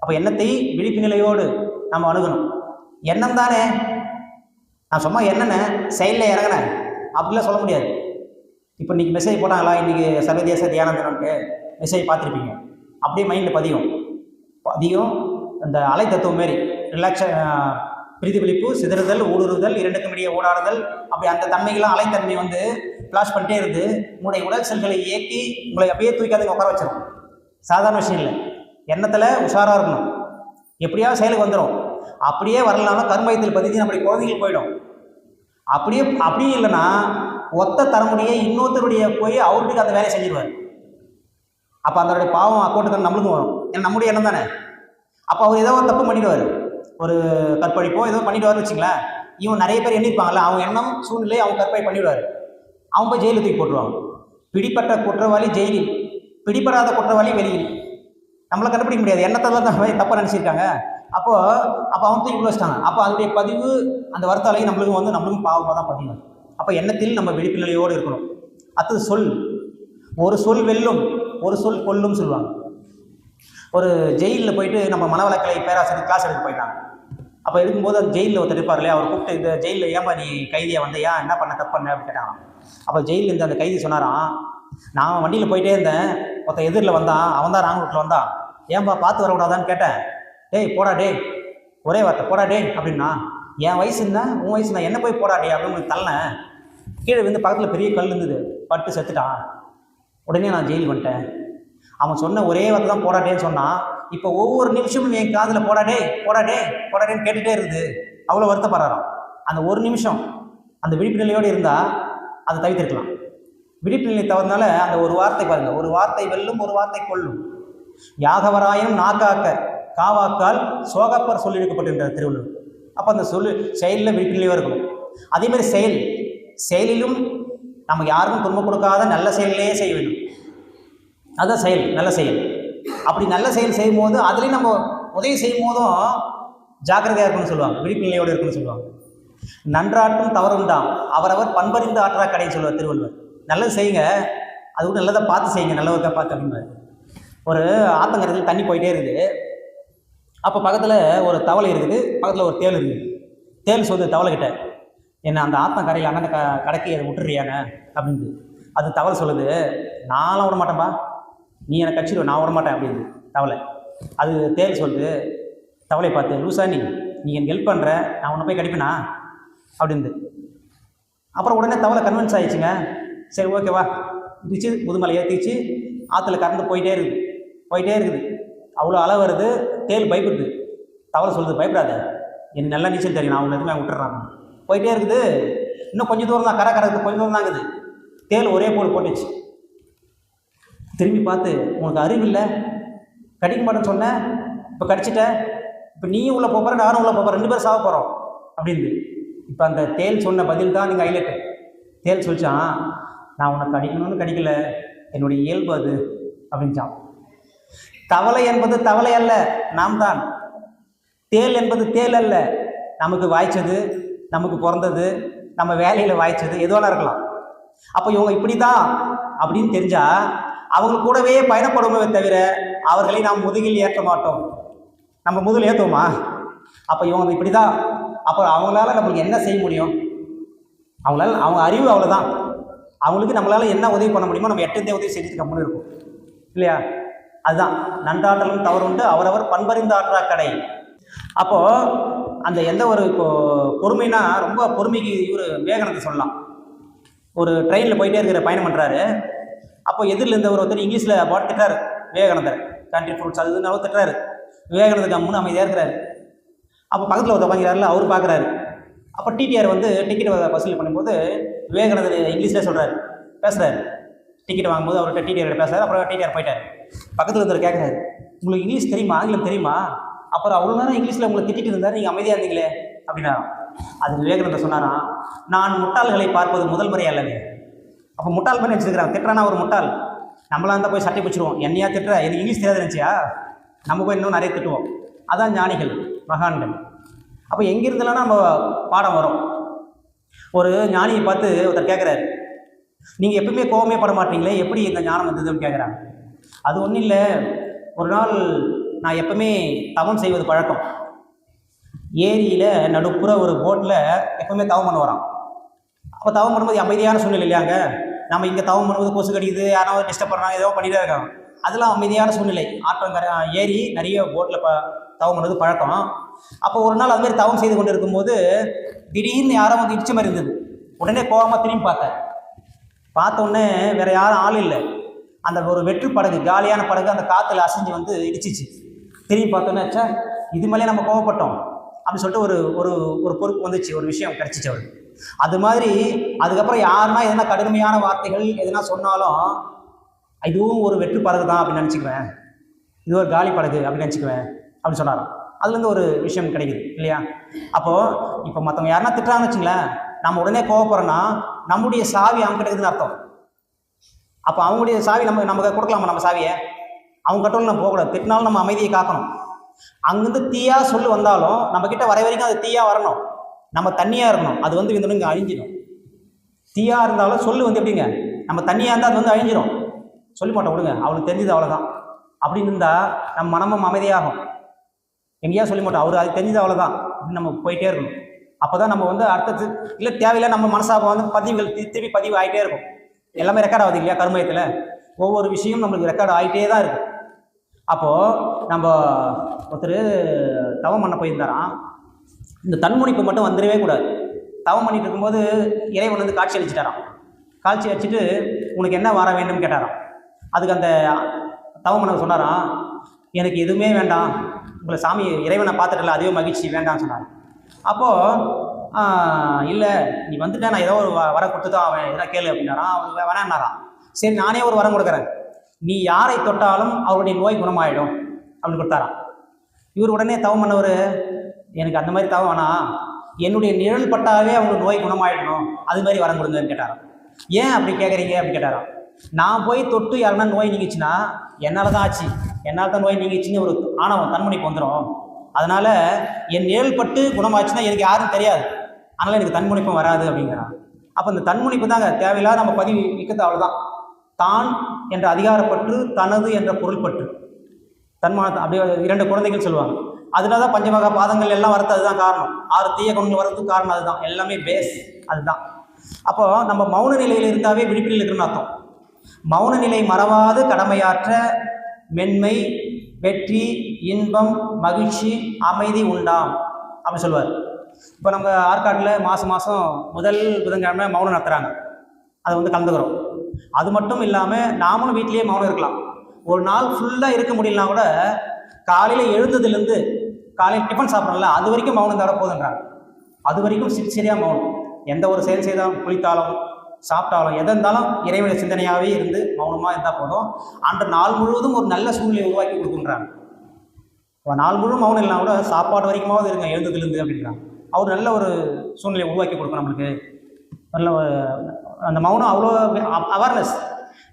அப்போ எண்ணத்தை விழிப்பு நிலையோடு நம்ம அணுகணும். எண்ணம் தானே, நான் சும்மா என்னென்ன செயலில் இறங்கினேன் அப்படிலாம் சொல்ல முடியாது. இப்போ இன்றைக்கி மெசேஜ் போட்டாங்களா, இன்றைக்கி சர்வதேச தியான தினம்ட்டு மெசேஜ் பார்த்துருப்பீங்க. அப்படியே மைண்டில் பதியும். இந்த அலை தத்துவம் மாரி பிரதிபலிப்பு, சிதறுதல், ஊடுருதல், இரண்டுக்கும் இடையே ஊடாடுதல், அப்படி அந்த தன்மைகள்லாம் அலைத்தன்மை வந்து ஃப்ளாஷ் பண்ணிட்டே இருந்து உங்களுடைய உடல் செல்களை இயக்கி உங்களை அப்படியே தூக்காதுங்க உட்கார வச்சிடும். சாதாரண விஷயம் இல்லை. எண்ணத்தில் உஷாராக இருக்கணும். எப்படியாவது செயலுக்கு வந்துடும். அப்படியே வரலாமல் கருமயத்தில் பதிஞ்சு நம்முடைய குழந்தைங்களுக்கு போயிடும். அப்படியே இல்லைன்னா ஒத்த தரமுடைய இன்னொருத்தருடைய போய் அவருக்கு அந்த வேலையை செஞ்சிடுவார். அப்போ அதனுடைய பாவம் அக்கௌண்ட்டுக்கு நம்மளுக்கும் வரும். ஏன்னா நம்முடைய எண்ணம் தானே. அப்போ அவர் ஏதோ ஒரு தப்பு பண்ணிடுவார், ஒரு கற்பழிப்போ ஏதோ பண்ணிடுவார்னு வச்சுங்களேன். இவன் நிறைய பேர் எண்ணிருப்பாங்கல்ல, அவங்க எண்ணம் சூழ்நிலை அவங்க கற்பழி பண்ணிவிடுவார். அவன் போய் ஜெயிலில் தூக்கி போட்டுருவாங்க. பிடிப்பட்ட குற்றவாளி ஜெயிலில், பிடிப்படாத குற்றவாளி வெளியில். நம்மளை கண்டுபிடிக்க முடியாது, எண்ணத்தை தான் தப்பாக நினச்சிருக்காங்க. அப்போ அவன் தூக்கி வச்சிட்டாங்க. அப்போ அதனுடைய பதிவு அந்த வருத்தாலையும் நம்மளுக்கும் பாவமாக தான் பதிவு. அப்போ எண்ணத்தில் நம்ம விழிப்பு நிலையோடு இருக்கணும். அடுத்தது சொல். ஒரு சொல் வெல்லும், ஒரு சொல் கொல்லும் சொல்லுவாங்க. ஒரு ஜெயிலில் போயிட்டு நம்ம மனவளக்கலை பேராசிரியர் கிளாஸ் எடுக்க போயிட்டாங்க. அப்போ எடுக்கும்போது அந்த ஜெயிலில் ஒருத்தர் இருப்பார் இல்லையா, அவர் கூப்பிட்டு இந்த ஜெயிலில் ஏன்பா நீ கைதியை வந்தையா, என்ன பண்ண தப்பு பண்ண அப்படின்னு கேட்டாங்க. அப்போ ஜெயிலில் இருந்து அந்த கைதி சொன்னாராம், நான் வண்டியில் போயிட்டே இருந்தேன், ஒருத்தர் எதிரில் வந்தான், அவன் தான் ராங் ரூட்டில் வந்தான், ஏன்பா பார்த்து வரக்கூடாதான்னு கேட்டேன். டேய் போடா டே, ஒரே வார்த்தை போடா டே அப்படின்னா, என் வயசு என்ன உன் வயசு நான் என்ன போய் போடா டே அப்படின்னு தள்ளனேன். கீழே வந்து பக்கத்தில் பெரிய கல் இருந்தது, பட்டு செத்துட்டான். உடனே நான் ஜெயில் வந்துட்டேன். அவன் சொன்ன ஒரே வார்த்தை தான் போடாட்டேன்னு சொன்னான். இப்போ ஒவ்வொரு நிமிஷமும் என் காதில் போடாடே போடாடே போடாடேன்னு கேட்டுகிட்டே இருக்குது. அவ்வளோ வருத்தப்படுறாராம். அந்த ஒரு நிமிஷம் அந்த விழிப்பு நிலையோடு இருந்தால் அதை தவிர்த்திருக்கலாம். விழிப்பு நிலை தவறுனால அந்த ஒரு வார்த்தை பாருங்கள், ஒரு வார்த்தை வெல்லும், ஒரு வார்த்தை கொல்லும். யாகவராயனும் நாக்காக்க காவாக்கால் சோகப்பர் சொல்லியிருக்கப்பட்டிருக்கிற திருவள்ளுவர். அப்போ அந்த செயலில் விழிப்பு நிலையாக இருக்கணும். அதேமாதிரி செயலிலும் நமக்கு யாருக்கும் துன்பம் கொடுக்காத நல்ல செயலையே செய்ய வேண்டும். அதுதான் செயல், நல்ல செயல். அப்படி நல்ல செயல் செய்யும் போது அதுலேயும் நம்ம உதவி செய்யும் போதும் ஜாக்கிரதையாக இருக்குன்னு சொல்லுவாங்க, விழிப்பு நிலையோடு இருக்குன்னு சொல்லுவாங்க. நன்றாட்டும் தவறுண்டாம் அவரவர் பண்பறிந்து ஆற்றா கடைன்னு சொல்லுவார் திருவள்ளுவர். நல்லது செய்யுங்க, அது கூட நல்லதை பார்த்து செய்யுங்க, நல்லவருக்கா பார்த்து அப்படின்பாரு. ஒரு ஆத்தங்கரத்தில் தண்ணி போயிட்டே இருக்குது. அப்போ பக்கத்தில் ஒரு தவளை இருக்குது, பக்கத்தில் ஒரு தேள் இருக்குது. தேள் சொல்லுது தவளைக்கிட்ட, என்ன அந்த ஆத்தங்கரையில் அண்ணன் கடைக்கு அதை விட்டுறியானே அப்படின்னு. அது தவளை சொல்லுது, நான்லாம் விட மாட்டேன்பா, நீ எனக்கு கட்சிடுவ, நான் விட மாட்டேன் அப்படின்னு தவளை. அது தேள் சொல்லுது தவளை பார்த்து, லூசா நீ எனக்கு ஹெல்ப் பண்ணுற, நான் உன்னை போய் கடிப்பேனா அப்படின்னு. அப்புறம் உடனே தவளை கன்வின்ஸ் ஆகிடுச்சுங்க. சரி ஓகேவா இருந்துச்சு, முதுமலை ஏற்றிச்சு, ஆற்றுல கறந்து போயிட்டே இருக்குது. அவ்வளோ அலை வருது, தேள் பயப்படுது. தவளை சொல்லுது, பயப்படாத, எனக்கு நல்லா நீச்சல் தெரியும், நான் உன்னை எதுவுமே விட்டுறாங்க. போயிட்டே இருக்குது. இன்னும் கொஞ்சம் தூரம் தான், கரை கொஞ்சம் தூரம் தான் இருக்குது. தேள் ஒரே போல் போட்டுச்சு. திரும்பி பார்த்து, உனக்கு அறிவில்லை, கடிக்க மாட்டேன்னு சொன்னேன், இப்போ கடிச்சிட்ட, இப்போ நீயும் உள்ளே போகிற நானும் உள்ளே போகிறேன், 2 பேரும் சாக போகிறோம் அப்படின்னு. இப்போ அந்த தேள் சொன்ன பதில் தான் நீங்கள் ஹைலைட்டு. தேள் சொல்லிச்சான், நான் உன்னை கடிக்கணும்னு கடிக்கல, என்னுடைய இயல்பு அது அப்படின்ச்சான். தவளை என்பது தவளை அல்ல, நாம் தான். தேள் என்பது தேள் அல்ல, நமக்கு வாய்ச்சது, நமக்கு பிறந்தது, நம்ம வேலையில் வாய்ச்சது எதுவானா இருக்கலாம். அப்போ இவங்க இப்படி தான் அப்படின்னு தெரிஞ்சால் அவங்க கூடவே பயணப்படுவோமே தவிர அவர்களை நாம் முதுகில் ஏற்ற மாட்டோம். நம்ம முதுகில் ஏற்றுவோமா? அப்போ இவங்க இப்படி தான். அப்போ அவங்களால நம்மளுக்கு என்ன செய்ய முடியும்? அவங்க அறிவு அவ்வளோதான். அவங்களுக்கு நம்மளால் என்ன உதவி பண்ண முடியுமோ நம்ம எட்டத்தே உதவி செஞ்சுட்டு கம்முன்னு இருக்கும் இல்லையா? அதுதான் நன்றாற்றலும் தவறுண்டு அவரவர் பண்பறிந்த ஆற்றா கடை. அப்போது அந்த எந்த ஒரு பொறுமைனா ரொம்ப பொறுமைக்கு இவர் விவேகானந்தர் சொல்லலாம். ஒரு ட்ரெயினில் போயிட்டே இருக்கிற பயணம் பண்ணுறாரு. அப்போ எதிரில் இருந்த ஒருத்தர் இங்கிலீஷில் பாட்டு திட்டாரு விவேகானந்தர், கண்ட்ரி ஃப்ரூட்ஸ் அதுன்னு அவர் திட்டுறாரு. விவேகானந்தர் கம்முன்னு அமைதியாக இருக்கிறாரு. அப்போ பக்கத்தில் ஒருத்தர் வாங்கிறாருல, அவர் பார்க்குறாரு. அப்போ டிடிஆர் வந்து டிக்கெட் வசூல் பண்ணும்போது விவேகானந்தர் இங்கிலீஷில் பேசுகிறாரு. டிக்கெட் வாங்கும்போது அவர்கிட்ட டிடிஆர் பேசுகிறார். அப்புறம் டிடிஆர் போயிட்டார். பக்கத்தில் ஒருத்தர் கேட்குறாரு, உங்களுக்கு இங்கிலீஷ் தெரியுமா, ஆங்கிலம் தெரியுமா? அப்புறம் அவ்வளோ நேரம் இங்கிலீஷில் உங்களை திட்டிட்டு இருந்தார், நீங்கள் அமைதியாக இருந்தீங்களே அப்படின்னா. அது விவேகானந்தர் சொன்னாராம், நான் முட்டாள்களை பார்ப்பது முதல் முறை அல்லவே. அப்போ முட்டாள் பண்ணி வச்சுருக்கிறான், திட்டுறானா ஒரு முட்டாள். நம்மளாம் இருந்தால் போய் சட்டை பிடிச்சிருவோம், என்னையா திட்டுற, எனக்கு இங்கிலீஷ் தெரியாது நினச்சியா, நம்ம போய் இன்னும் நிறைய திட்டுவோம். அதான் ஞானிகள், மகான்கள். அப்போ எங்கிருந்தெல்லாம் நம்ம பாடம் வரும். ஒரு ஞானியை பார்த்து ஒருத்தர் கேட்குறாரு, நீங்கள் எப்பவுமே கோவமே பட மாட்டீங்களே, எப்படி இந்த ஞானம் வந்ததுன்னு கேட்குறாங்க. அது ஒன்றும் இல்லை, ஒரு நாள் நான் எப்பவுமே தவம் செய்வது பழக்கம். ஏரியில் நடுப்புற ஒரு போட்டில் எப்பவுமே தவம் பண்ண வரோம். அப்போ தவம் பண்ணும்போது அமைதியான சூழ்நிலை இல்லையாங்க. நம்ம இங்கே தவம் பண்ணும்போது கொசு கடிக்குது, யாராவது டிஸ்டர்ப் பண்ணுறாங்க, ஏதோ பண்ணிகிட்டே இருக்காங்க. அதெல்லாம் அமைதியான சூழ்நிலை. ஆற்றங்கரை ஏரி நிறைய போட்டில் தவம் பண்ணுறது பழக்கம். அப்போ ஒரு நாள் அதுமாதிரி தவம் செய்து கொண்டு இருக்கும்போது திடீர்னு யாரும் வந்து இடிச்ச மாதிரி இருந்தது. உடனே கோவமாக திரும்பி பார்த்த உடனே வேறு யாரும் ஆள் இல்லை. அந்த ஒரு வெற்று படகு, காலியான படகு அந்த காற்றுல அசைஞ்சு வந்து இடிச்சிச்சு. திரும்பி பார்த்தோன்னே சே, இது மேலே நம்ம கோவப்பட்டோம் அப்படின்னு சொல்லிட்டு ஒரு ஒரு ஒரு பொறுப்பு வந்துச்சு, ஒரு விஷயம் கிடச்சிச்சு அவருக்கு. அது மாதிரி அதுக்கப்புறம் யாருன்னா எதனா கடுமையான வார்த்தைகள் எதனா சொன்னாலும் இதுவும் ஒரு வெற்று படகு தான் அப்படின்னு நினச்சிக்குவேன், இது ஒரு காலி படகு அப்படின்னு நினச்சிக்குவேன் அப்படின்னு சொன்னாராம். அதுலேருந்து ஒரு விஷயம் கிடைக்குது இல்லையா. அப்போது இப்போ மற்றவங்க யாருன்னா திட்டுறாங்கன்னு வச்சுங்களேன், நம்ம உடனே கோவப்படுறோன்னா நம்முடைய சாவி அவங்க கிடைக்குதுன்னு அர்த்தம். அப்போ அவங்களுடைய சாவி நமக்கு கொடுக்கலாமா? நம்ம சாவியை அவங்க கட்டோன்னு நம்ம போகக்கூடாது. திட்டினாலும் நம்ம அமைதியை காக்கணும். அங்கேருந்து தீயா சொல்லு வந்தாலும் நம்மக்கிட்ட வர வரைக்கும் அது தீயாக வரணும். நம்ம தண்ணியாக இருக்கணும், அது வந்து இங்கே அழிஞ்சிடும். தீயாக இருந்தாலும் சொல்லு வந்து எப்படிங்க, நம்ம தண்ணியாக இருந்தால் அது வந்து அழிஞ்சிடும். சொல்ல மாட்டோம், விடுங்க அவளுக்கு தெரிஞ்சது அவ்வளோதான் அப்படின்னு இருந்தால் நம்ம மனமும் அமைதியாகும். எங்கேயா சொல்ல மாட்டோம், அவர் அது தெரிஞ்சது அவ்வளோதான் அப்படின்னு நம்ம போயிட்டே இருக்கணும். அப்போ தான் நம்ம வந்து அடுத்தது இல்லை தேவையில்லை நம்ம மனசாக வந்து பதிவுகள் திருப்பி பதிவு ஆகிட்டே இருக்கும். எல்லாமே ரெக்கார்ட் ஆகுது இல்லையா கர்மயத்தில். ஒவ்வொரு விஷயம் நம்மளுக்கு ரெக்கார்ட் ஆகிட்டே தான் இருக்கும். அப்போது நம்ம ஒருத்தர் தவம் பண்ண போயிருந்தாராம். இந்த தன்முனைப்பு மட்டும் வந்துடவே கூடாது. தவம் பண்ணிட்டு இருக்கும்போது இறைவன் வந்து காட்சி அளிச்சிட்டாராம். காட்சி அளிச்சுட்டு உனக்கு என்ன வர வேண்டும் கேட்டாராம். அதுக்கு அந்த தவம் பண்ண சொன்னாராம், எனக்கு எதுவுமே வேண்டாம், உங்களை சாமி இறைவனை பார்த்துட்டல அதுவே மகிழ்ச்சி வேண்டாம்னு சொன்னார். அப்போது இல்லை நீ வந்துட்டேன், நான் ஏதோ ஒரு வரம் கொடுத்து தான் அவன் எதனா கேளு அப்படின்னாரான். அவன் வேணான்னாரான். சரி நானே ஒரு வரம் கொடுக்குறேன், நீ யாரை தொட்டாலும் அவருடைய நோய் குணமாயிடும் அப்படின்னு கொடுத்தாராம். இவர் உடனே தவம் பண்ணவர், எனக்கு அந்த மாதிரி தவம் வேணாம், என்னுடைய நிழல் பட்டாவே அவங்களுக்கு நோய் குணமாயிடணும், அது மாதிரி வரம் கொடுங்கன்னு கேட்டாராம். ஏன் அப்படி கேட்குறீங்க அப்படின்னு கேட்டாராம். நான் போய் தொட்டு யாருன்னா நோய் நீங்கிச்சுன்னா என்னால் தான் ஆச்சு, என்னால் தான் நோய் நீங்கிச்சுன்னு ஒரு ஆணவம் தன்முனைப்பு வந்துடும். அதனால் என் நிழல் பட்டு குணமாச்சுன்னா எனக்கு யாரும் தெரியாது, அதனால் எனக்கு தன்முனைப்பும் வராது அப்படிங்கிறான். அப்போ இந்த தன்முனைப்பு தாங்க தேவையில்லாத நம்ம பதிவு விற்கிறது. அவ்வளோதான். தான் என்ற அதிகாரப்பற்று, தனது என்ற பொருள்பற்று, தன்மான அப்படியே 2 குழந்தைகள் சொல்லுவாங்க. அதனால தான் பஞ்சமகா பாதங்கள் எல்லாம் வரது அதுதான் காரணம். 6 தீய குணங்கள் வரதுக்கு காரணம் அதுதான். எல்லாமே பேஸ் அதுதான். அப்போ நம்ம மௌன நிலையில் இருந்தாவே விழிப்பில் இருக்குன்னு அர்த்தம். மௌன நிலை மறவாது கடமையாற்ற மென்மை, வெற்றி, இன்பம், மகிழ்ச்சி, அமைதி உண்டாம் அப்படின்னு சொல்லுவார். இப்போ நம்ம ஆற்காட்டில் மாதம் முதல் புதன்கிழமை மௌனம் நடத்துகிறாங்க, அதை வந்து கலந்துக்கிறோம். அது மட்டும் இல்லாமல் நாமளும் வீட்லேயே மௌனம் இருக்கலாம். ஒரு நாள் ஃபுல்லாக இருக்க முடியலனா கூட காலையில் எழுந்ததுலேருந்து காலையில் டிஃபன் சாப்பிட்றோம்ல அது வரைக்கும் மௌனம் தர போதுன்றாங்க. அது வரைக்கும் சரியாக மௌனம். எந்த ஒரு செயல் செய்தாலும், குளித்தாலும் சாப்பிட்டாலும் எதை இருந்தாலும் இறைவனை சிந்தனையாகவே இருந்து மௌனமாக இருந்தால் போதும். அன்று நாள் முழுவதும் ஒரு நல்ல சூழ்நிலையை உருவாக்கி கொடுக்குன்றாங்க. இப்போ நாள் முழுவதும் மௌனம் இல்லைனா கூட சாப்பாடு வரைக்குமாவது இருங்க எழுந்ததுலேருந்து அப்படின்றாங்க. அவர் நல்ல ஒரு சூழ்நிலையை உருவாக்கி கொடுக்கும் நம்மளுக்கு. நல்ல அந்த மௌனம் அவ்வளோ அவேர்னஸ்.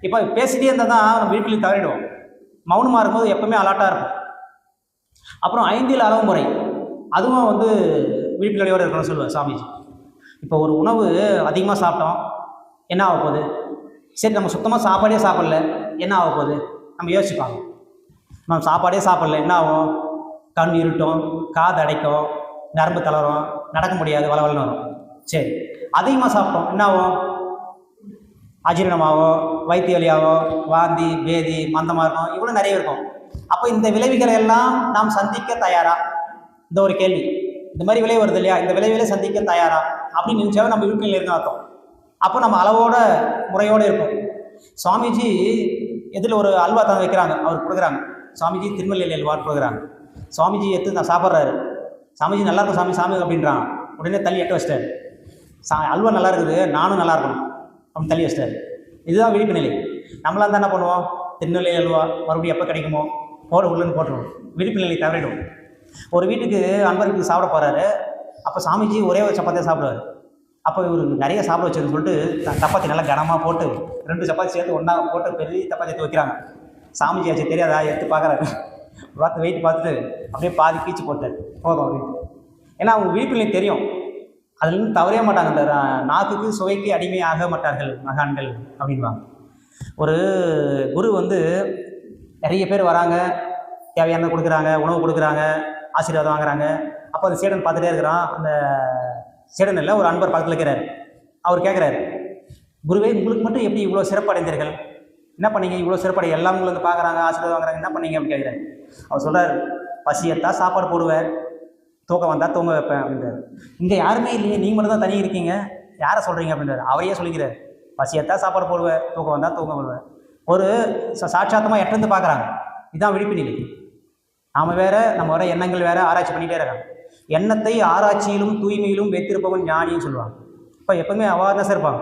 இப்போ பேசிகிட்டே இருந்தால் தான் நம்ம வீட்டில் தவறிடுவோம். மௌனமாக இருக்கும்போது எப்பவுமே அலர்ட்டாக இருக்கும். அப்புறம் 5 அளவு முறை, அதுவும் வந்து விழிப்புணர்வோடு இருக்கணும்னு சொல்லுவார் சாமிஜி. இப்போ ஒரு உணவு அதிகமாக சாப்பிட்டோம், என்ன ஆக போகுது? சரி நம்ம சுத்தமாக சாப்பாடே சாப்பிடல, என்ன ஆக போகுது? நம்ம யோசிப்பாங்க. நம்ம சாப்பாடே சாப்பிடல என்ன ஆகும்? கண் இருட்டும், காது அடைக்கும், நரம்பு தளரும், நடக்க முடியாது, வளவலன்னு வரும். சரி அதிகமாக சாப்பிட்டோம் என்ன ஆகும்? அஜீரணமாவோ, வயிற்று வலியாவோ, வாந்தி, பேதி, மந்தமாக இருக்கும், இவ்வளோ நிறைய இருக்கும். அப்போ இந்த விளைவுகளை எல்லாம் நாம் சந்திக்க தயாரா? இந்த ஒரு கேள்வி. இந்த மாதிரி விளைவு வருது இல்லையா, இந்த விளைவுகளை சந்திக்க தயாரா அப்படின்னு நினச்சாவே நம்ம வீட்டில் இருக்க அர்த்தம். அப்போ நம்ம அளவோட முறையோடு இருப்போம். சுவாமிஜி எதில் ஒரு அல்வா தான் வைக்கிறாங்க, அவர் கொடுக்குறாங்க. சுவாமிஜி திருநெல்வேலி அல்வான்னு கொடுக்குறாங்க. சுவாமிஜி எடுத்து நான் சாப்பிட்றாரு. சாமிஜி நல்லா இருக்கும் சாமி சாமி அப்படின்றான். உடனே தள்ளி எட்ட வச்சிட்டாரு. அல்வா நல்லா இருக்குது, நானும் நல்லா இருக்கணும் அப்படின்னு தள்ளி வச்சிட்டாரு. இதுதான் விழிப்பு நிலை. நம்மளாம் தான் என்ன பண்ணுவோம்? திருநெல்வேலி அல்வா மறுபடியும் எப்போ கிடைக்குமோ உள்ளன்னு போட்டுருவோம். விழிப்பு நிலை தவறிடுவோம். ஒரு வீட்டுக்கு அன்பருக்கு சாப்பிட போகிறாரு. அப்போ சாமிஜி ஒரே ஒரு சப்பாத்தியாக சாப்பிடுவார். அப்போ இவர் நிறைய சாப்பிட வச்சுருன்னு சொல்லிட்டு சப்பாத்தி நல்லா கனமாக போட்டு 2 சப்பாத்தி சேர்த்து ஒன்றா போட்டு பெரிய சப்பாத்தி எடுத்து வைக்கிறாங்க. சாமிஜி ஆச்சு தெரியாதா, எடுத்து பார்க்குறாரு. பார்த்து வெயிட் பார்த்துட்டு அப்படியே பாதி கீச்சு போட்டார், போதும் அப்படின்னு. ஏன்னா அவங்க விழிப்புநிலை தெரியும், அதுலேருந்து தவறவே மாட்டாங்க. அந்த நாக்குக்கு சுவைக்கு அடிமையாக மாட்டார்கள் மகான்கள் அப்படின்வாங்க. ஒரு குரு வந்து நிறைய பேர் வராங்க, தேவையானதை கொடுக்குறாங்க, உணவு கொடுக்குறாங்க, ஆசீர்வாதம் வாங்குறாங்க. அப்போ அந்த சீடன் பார்த்துட்டே இருக்கிறான். அந்த சீடன் இல்லை, ஒரு அன்பர் பக்கத்தில் இருக்கிறார். அவர் கேட்குறாரு, குருவே உங்களுக்கு மட்டும் எப்படி இவ்வளோ சிறப்படைந்தீர்கள், என்ன பண்ணீங்க இவ்வளோ சிறப்படை, எல்லாம் உங்களை வந்து பார்க்குறாங்க, ஆசீர்வாதம் வாங்குறாங்க, என்ன பண்ணீங்க அப்படின்னு கேட்குறாரு. அவர் சொல்கிறார், பசியத்தா சாப்பாடு போடுவேன், தூக்கம் வந்தால் தூங்க வைப்பேன் அப்படின்றார். இங்கே யாருமே இல்லையே, நீங்கள் மட்டும் தான் தனி இருக்கீங்க, யாரை சொல்கிறீங்க அப்படின்றார். அவரையே சொல்லிக்கிறார், பசியத்தா சாப்பாடு போடுவேன், தூக்கம் வந்தால் தூங்க விடுவேன். ஒரு சாட்சாத்தமாக எட்டந்து பார்க்குறாங்க. இதுதான் விழிப்பு நிலை. நாம் வேறு, நம்ம வேறு, எண்ணங்கள் வேறு, ஆராய்ச்சி பண்ணிகிட்டே இருக்காங்க. எண்ணத்தை ஆராய்ச்சியிலும் தூய்மையிலும் வைத்திருப்பவன் ஞானின்னு சொல்லுவாங்க. இப்போ எப்பவுமே அவேர்னஸாக இருப்பாங்க.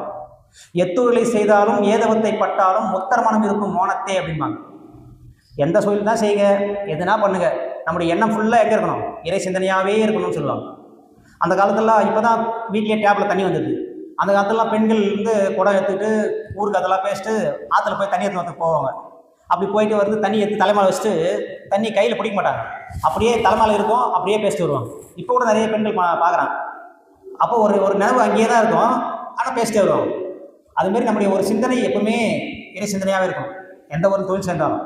எத்தொழிலை செய்தாலும் ஏதவத்தை பட்டாலும் முத்தர் மனம் இருக்கும் மோனத்தே அப்படிம்பாங்க. எந்த தொழில் தான் செய்யுங்க, எதுனா பண்ணுங்க, நம்முடைய எண்ணம் ஃபுல்லாக எங்கே இருக்கணும், இறை சிந்தனையாகவே இருக்கணும்னு சொல்லுவாங்க. அந்த காலத்துலாம் இப்போ தான் வீட்லேயே டேப்பில் தண்ணி வந்தது. அந்த காலத்துலலாம் பெண்கள் வந்து குடம் எடுத்துக்கிட்டு ஊருக்கு அதெல்லாம் பேசிட்டு ஆற்றுல போய் தண்ணி எடுத்து போவாங்க. அப்படி போயிட்டு வந்து தண்ணி எடுத்து தலைமையில் வச்சுட்டு தண்ணி கையில் பிடிக்க மாட்டாங்க, அப்படியே தலைமையில் இருக்கும், அப்படியே பேசிட்டு வருவாங்க. இப்போ கூட நிறைய பெண்கள் பார்க்குறாங்க. அப்போ ஒரு நினைவு அங்கேயே தான் இருக்கும், ஆனால் பேசிட்டே வருவாங்க. அதுமாரி நம்முடைய ஒரு சிந்தனை எப்பவுமே இறை சிந்தனையாகவே இருக்கும். எந்த ஒரு தொழில் செஞ்சாலும்,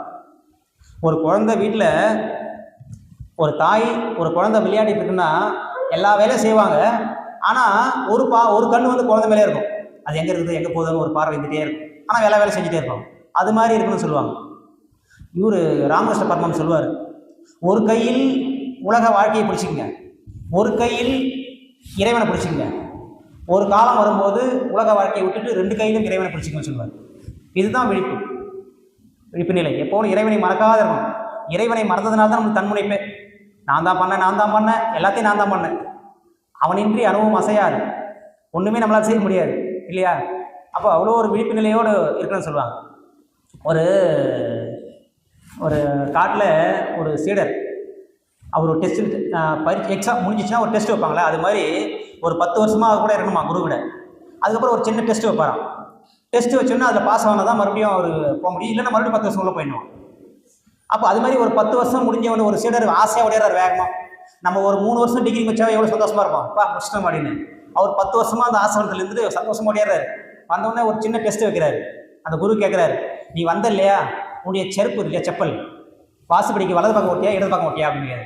ஒரு குழந்தை வீட்டில் ஒரு தாய் ஒரு குழந்தை விளையாடிட்டு இருக்குன்னா எல்லா வேலையும் செய்வாங்க. ஆனால் ஒரு கண் வந்து குழந்தை மேலே இருக்கும், அது எங்கே இருக்குது எங்கே போகுதுன்னு ஒரு பார்வை இருந்துகிட்டே இருக்கும். ஆனால் எல்லா வேலை செஞ்சுட்டே இருப்பாங்க. அது மாதிரி இருக்குன்னு சொல்லுவாங்க. இவர் ராமகிருஷ்ண பரமஹம்சர் சொல்லுவார், ஒரு கையில் உலக வாழ்க்கையை பிடிச்சிக்கங்க, ஒரு கையில் இறைவனை பிடிச்சிக்கங்க. ஒரு காலம் வரும்போது உலக வாழ்க்கையை விட்டுட்டு 2 கையிலும் இறைவனை பிடிச்சிக்கணும்னு சொல்லுவார். இதுதான் விழிப்பு நிலை. எப்போதும் இறைவனை மறக்காத இருக்கணும். இறைவனை மறந்ததுனால தான் நமக்கு தன்முனைப்பே. நான் தான் பண்ணேன், எல்லாத்தையும் நான் தான் பண்ணேன். அவனின்றி அனுபவம் அசையாது, ஒன்றுமே நம்மளால் செய்ய முடியாது இல்லையா? அப்போ அவ்வளோ ஒரு விழிப்பு நிலையோடு இருக்கணும்னு சொல்லுவாங்க. ஒரு காட்டில் ஒரு சீடர், அவர் ஒரு டெஸ்ட் எக்ஸாம் முடிஞ்சிச்சுன்னா ஒரு டெஸ்ட் வைப்பாங்களே, அது மாதிரி ஒரு 10 வருஷமாக கூட இருக்கணுமா குரு கூட. அதுக்கப்புறம் ஒரு சின்ன டெஸ்ட் வைப்பாராம். டெஸ்ட் வச்சோன்னா அதில் பாஸ் ஆனால் தான் மறுபடியும் அவர் போக முடியும், இல்லைன்னா மறுபடியும் 10 வருஷம் உள்ள போயிடணும். அப்போ அது மாதிரி ஒரு 10 வருஷம் முடிஞ்சவொன்னு ஒரு சீடர் ஆசையாக உடையார் வேகமாக. நம்ம ஒரு 3 வருஷம் டிகிரி வச்சா எவ்வளோ சந்தோஷமாக இருப்போம், முடிச்சிட்டோம் அப்படின்னு. அவர் 10 வருஷமாக அந்த ஆசிரமத்தில் இருந்துட்டு சந்தோஷமாக உடையாரு. வந்தவுடனே ஒரு சின்ன டெஸ்ட் வைக்கிறாரு. அந்த குரு கேட்குறாரு, நீ வந்த இல்லையா, உன்னுடைய செருப்பு இல்லையா, செப்பல் வாசுபடிக்கு வலது பக்கம் ஓட்டியா இடது பக்கம் ஓட்டியா அப்படின்னு.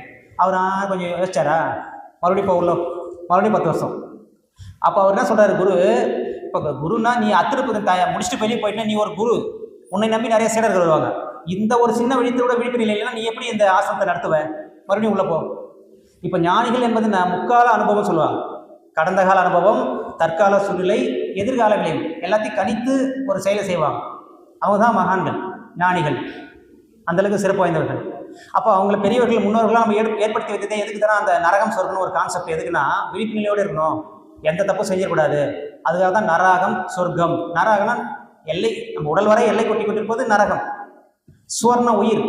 அவர் கொஞ்சம் யோசிச்சாரா, மறுபடியும் 10 வருஷம். அப்போ அவர் என்ன சொல்கிறாரு, குரு, இப்போ குருன்னா நீ அத்திருப்பது முடிச்சுட்டு வெளியே போயிட்டுனா நீ ஒரு குரு, உன்னை நம்பி நிறைய சீடர்கள் வருவாங்க. இந்த ஒரு சின்ன விழிப்பு நிலையில நீ எப்படி இந்த ஆசிரமத்தை நடத்துவ, மறுபடியும் உள்ள போ. இப்போ ஞானிகள் என்பது முக்கால அனுபவம் சொல்லுவாங்க. கடந்த கால அனுபவம், தற்கால சூழ்நிலை, எதிர்கால விளைவு எல்லாத்தையும் கணித்து ஒரு செயலை செய்வாங்க. அவங்க தான் மகான்கள், ஞானிகள், அந்தளவுக்கு சிறப்பு வாய்ந்தவர்கள். அப்போ அவங்கள பெரியவர்கள் முன்னோர்களாக நம்ம ஏற்படுத்தி வைத்ததே எதுக்கு தானே, அந்த நரகம் சொர்க்கம்னு ஒரு கான்செப்ட் எதுக்குன்னா விழிப்பு நிலையோடு இருக்கணும், எந்த தப்பும் செய்யக்கூடாது. அதுக்காக தான் நரகம் சொர்க்கம். நரகம்னா எல்லை, நம்ம உடல் வரை எல்லை கொட்டி கொண்டிருப்பது நரகம். சுவர்ண உயிர்,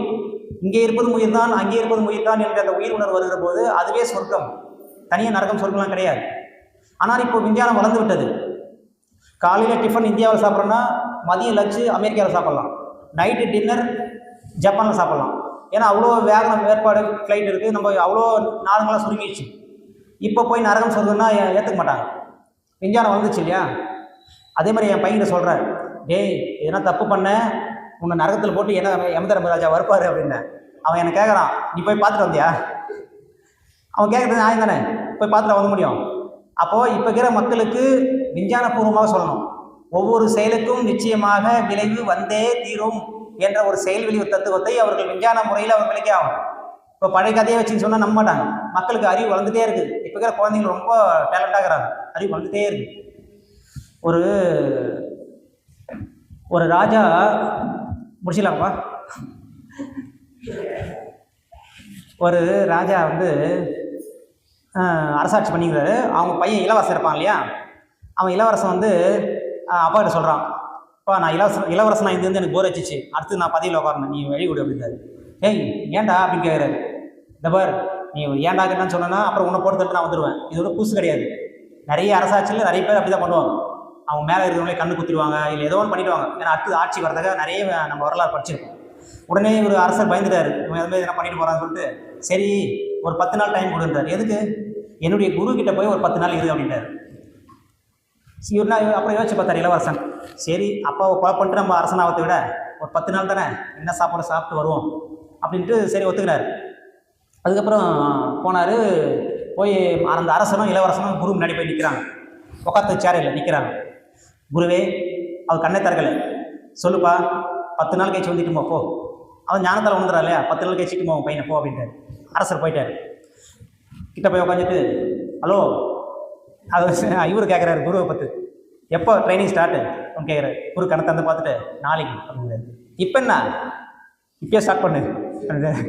இங்கே இருப்பதும் உயிர் தான், அங்கே இருப்பதும் உயிர் தான் என்ற அந்த உயிர் உணர்வு வருகிற போது அதுவே சொர்க்கம். தனியாக நரகம் சொர்க்கம்லாம் கிடையாது. ஆனால் இப்போ விஞ்ஞானம் வளர்ந்து விட்டது. காலையில் டிஃபன் இந்தியாவில் சாப்பிட்றோன்னா மதியம் லஞ்சு அமெரிக்காவில் சாப்பிட்லாம், நைட்டு டின்னர் ஜப்பானில் சாப்பிட்லாம். ஏன்னா அவ்வளோ வேகம் ஏற்பாடு ஃப்ளைட் இருக்குது, நம்ம அவ்வளோ நாடுங்களாம் சுருங்கிடுச்சு. இப்போ போய் நரகம் சொர்க்கம்னா ஏற்றுக்க மாட்டாங்க. விஞ்ஞானம் வந்துச்சு இல்லையா? அதே மாதிரி என் பையனை சொல்கிறேன், டேய் எதனா தப்பு பண்ண உன்னை நரகத்தில் போட்டு என்ன யமதர்மராஜா வருப்பார் அப்படின்னு. அவன் என்னை கேட்குறான், நீ போய் பார்த்துட்டு வந்தியா? அவன் கேட்குறது நியாயம் தானே, போய் பார்த்துட்டு வர முடியும். அப்போது இப்போ இருக்கிற மக்களுக்கு விஞ்ஞானபூர்வமாக சொல்லணும், ஒவ்வொரு செயலுக்கும் நிச்சயமாக விளைவு வந்தே தீரும் என்ற ஒரு செயல் விளைவு தத்துவத்தை அவர்கள் விஞ்ஞான முறையில் அவர் விளக்கி ஆகும். இப்போ பழைய கதையை வச்சுன்னு சொன்னால் நம்ப மாட்டாங்க. மக்களுக்கு அறிவு வளர்ந்துட்டே இருக்குது. இப்போ இருக்கிற குழந்தைங்க ரொம்ப டேலண்டாக இருக்கிறாங்க, அறிவு வளர்ந்துட்டே இருக்குது. ஒரு ராஜா முடிச்சிடலாமா? ஒரு ராஜா வந்து அரசாட்சி பண்ணிக்கிறாரு. அவங்க பையன் இளவரசன் இருப்பான் இல்லையா, அவன் இளவரசன் வந்து அப்பா கிட்ட சொல்கிறான், அப்பா நான் இளவரசனாக இருந்து எனக்கு போர் வச்சிச்சு, அடுத்து நான் பதவியில் உட்காரணும், நீ வழி கொடு அப்படின்றாரு. ஏய் ஏன்டா அப்படின்னு கேட்குறாரு. இந்த பார், நீ ஏன்டா என்னன்னு சொன்னா அப்புறம் உன்னை போட்டு தட்டு நான் வந்துடுவேன், இது ஒரு புதுசு கிடையாது. நிறைய அரசாட்சியில் நிறைய பேர் அப்படி தான் பண்ணுவாங்க. அவங்க மேலே இருக்கிறவங்களே கண்ணு குத்திடுவாங்க, இல்லை ஏதோ ஒன்று பண்ணிவிடுவாங்க. ஏன்னா அடுத்து ஆட்சி வரதாக நிறைய நம்ம வரலாறு படிச்சிருக்கோம். உடனே ஒரு அரசர் பயந்துட்டார், இவன் எதுவுமே எதனா பண்ணிட்டு போகிறான்னு சொல்லிட்டு, சரி ஒரு 10 நாள் டைம் கொடுன்றார். எதுக்கு? என்னுடைய குரு கிட்ட போய் ஒரு 10 நாள் இரு அப்படின்றார். இவர்னா அப்புறம் யோசிச்சு பார்த்தார் இளவரசன், சரி அப்பாவை கொலை பண்ணிட்டு நம்ம அரசனாவத்தை விட ஒரு 10 நாள் தானே, என்ன சாப்பாடு சாப்பிட்டு வருவோம் அப்படின்ட்டு சரி ஒத்துக்கிறார். அதுக்கப்புறம் போனார். போய் அந்த அரசனும் இளவரசனும் குரு முன்னாடி போய் நிற்கிறாங்க. உட்காந்து சேரையில் நிற்கிறாங்க. குருவே, அவர் கண்ணை திறக்கலை, சொல்லுப்பா 10 நாள் கழிச்சு வந்துட்டு போ. அவன் ஞானத்தால் உணர்ந்துறா இல்லையா, 10 நாள் கழிச்சுட்டு போவோம் பையனை போ அப்படின்ட்டார். அரசர் போயிட்டார். கிட்ட போய் உட்காந்துட்டு, ஹலோ, அது இவர் கேட்குறாரு குருவை பற்றி, எப்போ ட்ரைனிங் ஸ்டார்ட்டு அப்படின்னு கேட்குறாரு. குரு கண்ணை திறந்து பார்த்துட்டு, நாளைக்கு அப்படிங்கிறாரு. இப்போ என்ன, இப்போயே ஸ்டார்ட் பண்ணு அப்படின்றாரு.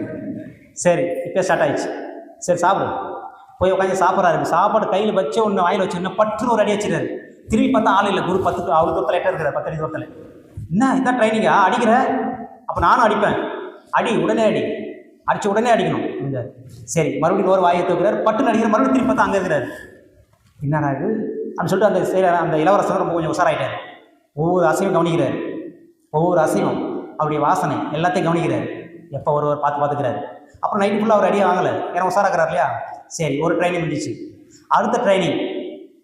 சரி இப்போயே ஸ்டார்ட் ஆயிடுச்சு, சரி சாப்பிடு. போய் உட்காந்து சாப்பிட்றாரு. சாப்பாடு கையில் வச்சு ஒன்று வாயில் வச்சு இன்னும் பட்டுன்னு ஒரு அடி வச்சுறாரு. திரும்பி பார்த்தா ஆள் இல்லை. குரு 10 அவ்வளோ தூரத்தில் எட்ட இருக்கிறார், 10 அடி தூரத்தில். என்ன இதான் ட்ரைனிங்கா, அடிக்கிற? அப்போ நானும் அடிப்பேன். அடி, உடனே அடி, அடித்து உடனே அடிக்கணும் அப்படிங்கிறார். சரி மறுபடியும் ஒரு வாயை தூக்குறாரு, பட்டுன்னு அடிக்கிற. மறுபடியும் திரும்பி பார்த்தா அங்கே இருக்கிறார். என்னடா இது அப்படின்னு சொல்லிட்டு அந்த இளவரசர் ரொம்ப கொஞ்சம் உஷாராயிட்டார். ஒவ்வொரு அசைவும் கவனிக்கிறார், ஒவ்வொரு அசைவும் அவருடைய வாசனை எல்லாத்தையும் கவனிக்கிறார். எப்போ ஒருவர் பார்த்துக்கிறாரு. அப்புறம் நைட்டு ஃபுல்லாக அவர் அடியை வாங்கலை, ஏன்னா உஷாராக்கிறார் இல்லையா. சரி ஒரு ட்ரைனிங் முடிஞ்சிச்சு. அடுத்த ட்ரைனிங்,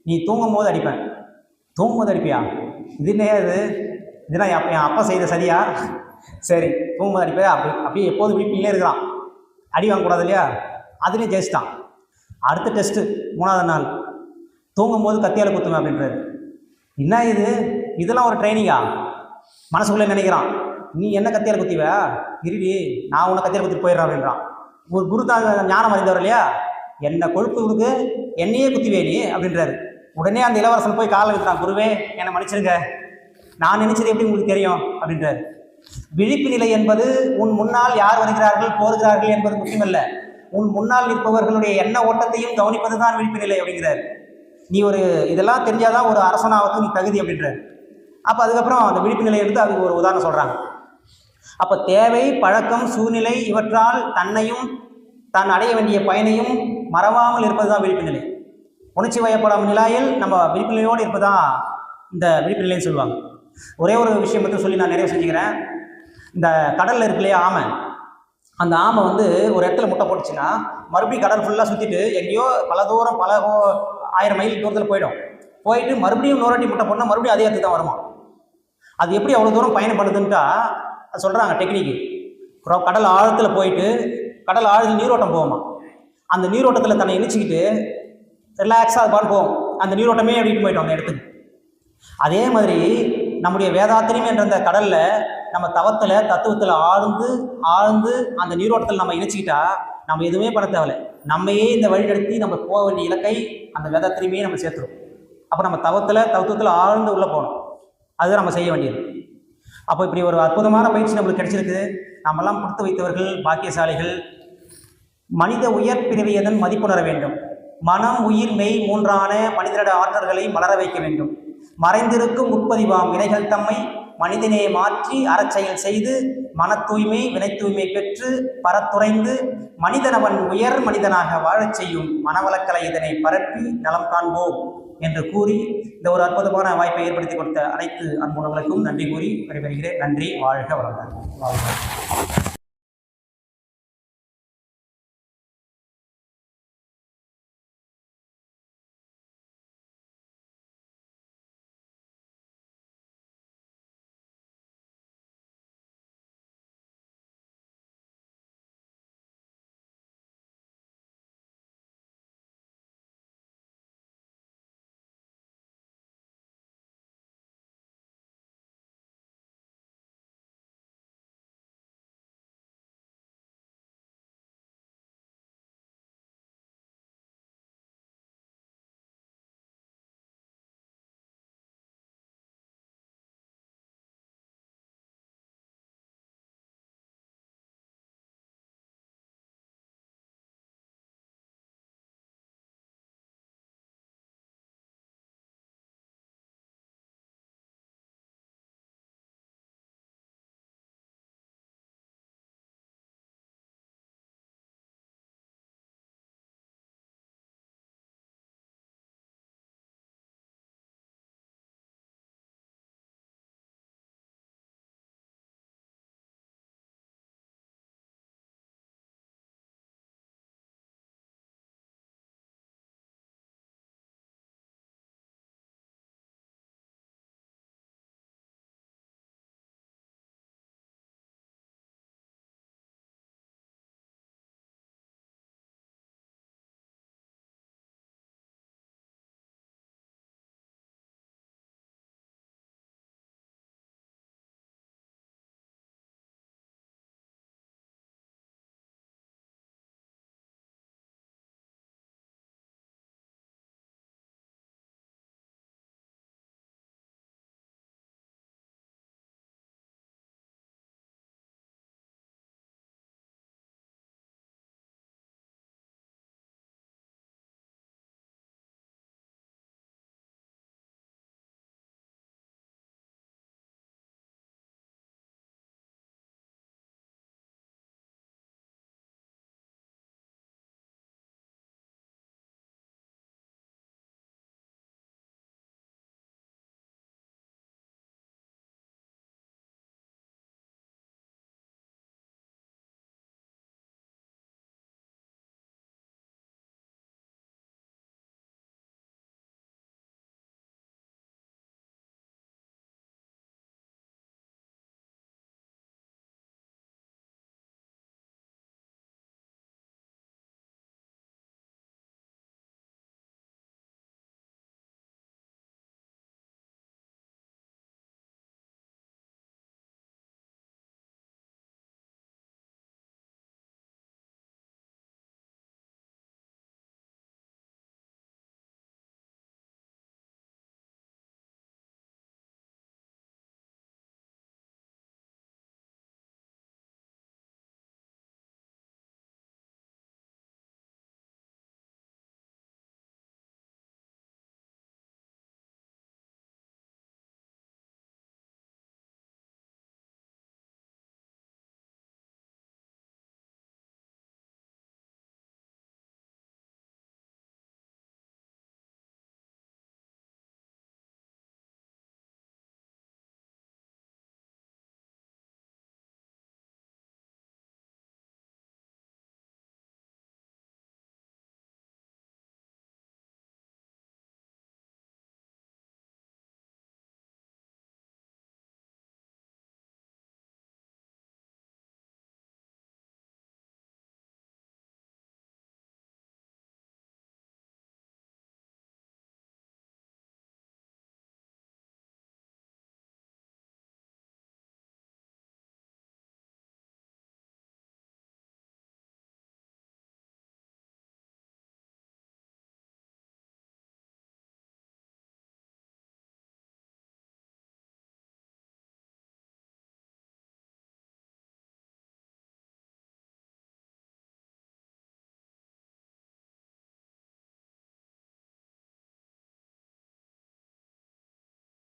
நீ தூங்கும் போது அடிப்பேன். தூங்கும் போது அடிப்பியா? இது என்ன, இதெல்லாம் என் அப்பா செய்த சரியா? சரி தூங்கும் போது அடிப்பேன். அப்படியே எப்போதும் வீட்டிலே இருக்கிறான், அடி வாங்கக்கூடாது இல்லையா. அதுலேயும் ஜெயிச்சிட்டான். அடுத்த டெஸ்ட்டு 3ஆவது நாள், தூங்கும் போது கத்தியால் குத்துவேன் அப்படின்றாரு. என்ன இது, இதெல்லாம் ஒரு ட்ரைனிங்கா? மனசுக்குள்ளே நினைக்கிறான், நீ என்ன கத்தியால் குத்திவா, இருடி நான் உன்னை கத்தியால் குத்திட்டு போயிடுறான் அப்படின்றான். ஒரு குரு தான் ஞானம் அறிந்தவர் இல்லையா, என்ன கொழுப்பு கொடுக்கு, என்னையே குத்திவே நீ அப்படின்றாரு. உடனே அந்த இளவரசன் போய் காலை வைக்கிறான், குருவே என்னை மன்னிச்சிருங்க, நான் நினைச்சது எப்படி உங்களுக்கு தெரியும் அப்படின்றாரு. விழிப்பு நிலை என்பது உன் முன்னால் யார் வருகிறார்கள் போகிறார்கள் என்பது முக்கியமல்ல, உன் முன்னால் நிற்பவர்களுடைய எண்ண ஓட்டத்தையும் கவனிப்பது தான் விழிப்பு நிலை அப்படிங்கிறார். நீ ஒரு இதெல்லாம் தெரிஞ்சாதான் ஒரு அரசனாவது நீ தகுதி அப்படின்றார். அப்போ அதுக்கப்புறம் அந்த விழிப்பு நிலை எடுத்து அதுக்கு ஒரு உதாரணம் சொல்கிறாங்க. அப்போ தேவை, பழக்கம், சூழ்நிலை இவற்றால் தன்னையும் தான் அடைய வேண்டிய பயனையும் மறவாமல் இருப்பது தான் விழிப்பு நிலை. உணர்ச்சி வயப்படாமல் நிலையில் நம்ம விழிப்பு நிலையோடு இருப்பதான் இந்த விழிப்பு நிலைன்னு சொல்லுவாங்க. ஒரே ஒரு விஷயம் மட்டும் சொல்லி நான் நிறைய செஞ்சுக்கிறேன். இந்த கடலில் இருக்கு இல்லையா ஆமை, அந்த ஆமை வந்து ஒரு இடத்துல முட்டை போட்டுச்சுன்னா மறுபடியும் கடல் ஃபுல்லாக சுற்றிட்டு எங்கேயோ பல தூரம் 1000 மைல் தூரத்தில் போயிட்டு மறுபடியும் நூறாட்டி முட்டை போட்டால் மறுபடியும் அதே இடத்துக்கு தான் வருமா. அது எப்படி அவ்வளோ தூரம் பயணம் பண்ணுதுன்ட்டா சொல்கிறாங்க டெக்னிக்கு. கடல் ஆழத்தில் போயிட்டு கடல் ஆழத்தில் நீரோட்டம் போகுமா, அந்த நீரோட்டத்தில் தன்னை இணைச்சிக்கிட்டு ரிலாக்ஸாக அது பாட்டு போகும். அந்த நீரோட்டமே அப்படின்னு போயிட்டோம் அந்த இடத்துக்கு. அதே மாதிரி நம்முடைய வேதாத்திரியம் என்ற அந்த கடலில் நம்ம தத்துவத்தில் ஆழ்ந்து அந்த நீரோட்டத்தில் நம்ம இணைச்சிக்கிட்டா நம்ம எதுவுமே பண்ண தேவையில்லை. நம்மையே இந்த வழி நடத்தி நம்ம போக வேண்டிய இலக்கை அந்த வேதாத்திரியுமே நம்ம சேர்த்துரும். அப்போ நம்ம தத்துவத்தில் ஆழ்ந்து உள்ளே போகணும், அதுதான் நம்ம செய்ய வேண்டியது. அப்போ இப்படி ஒரு அற்புதமான பயிற்சி நம்மளுக்கு கிடைச்சிருக்கு. நம்மெல்லாம் கொடுத்து வைத்தவர்கள் பாக்கியசாலிகள். மனித உயர் பிறவியதன் மதிப்புணர வேண்டும். மனம், உயிர், மெய் மூன்றான மனிதனோட ஆற்றல்களை மலர வைக்க வேண்டும். மறைந்திருக்கும் உட்பதிவாம் வினைகள் தம்மை மனிதனே மாற்றி அறச்செயல் செய்து மன தூய்மை வினை தூய்மை பெற்று பரத்துறைந்து மனிதனவன் உயர் மனிதனாக வாழச் செய்யும் மனவளக்கலை இதனை பரப்பி நலம் காண்போம் என்று கூறி இந்த ஒரு அற்புதமான வாய்ப்பை ஏற்படுத்தி கொடுத்த அனைத்து அன்புணர்களுக்கும் நன்றி கூறி விடைபெறுகிறேன். நன்றி. வாழ்க வளமுடன்.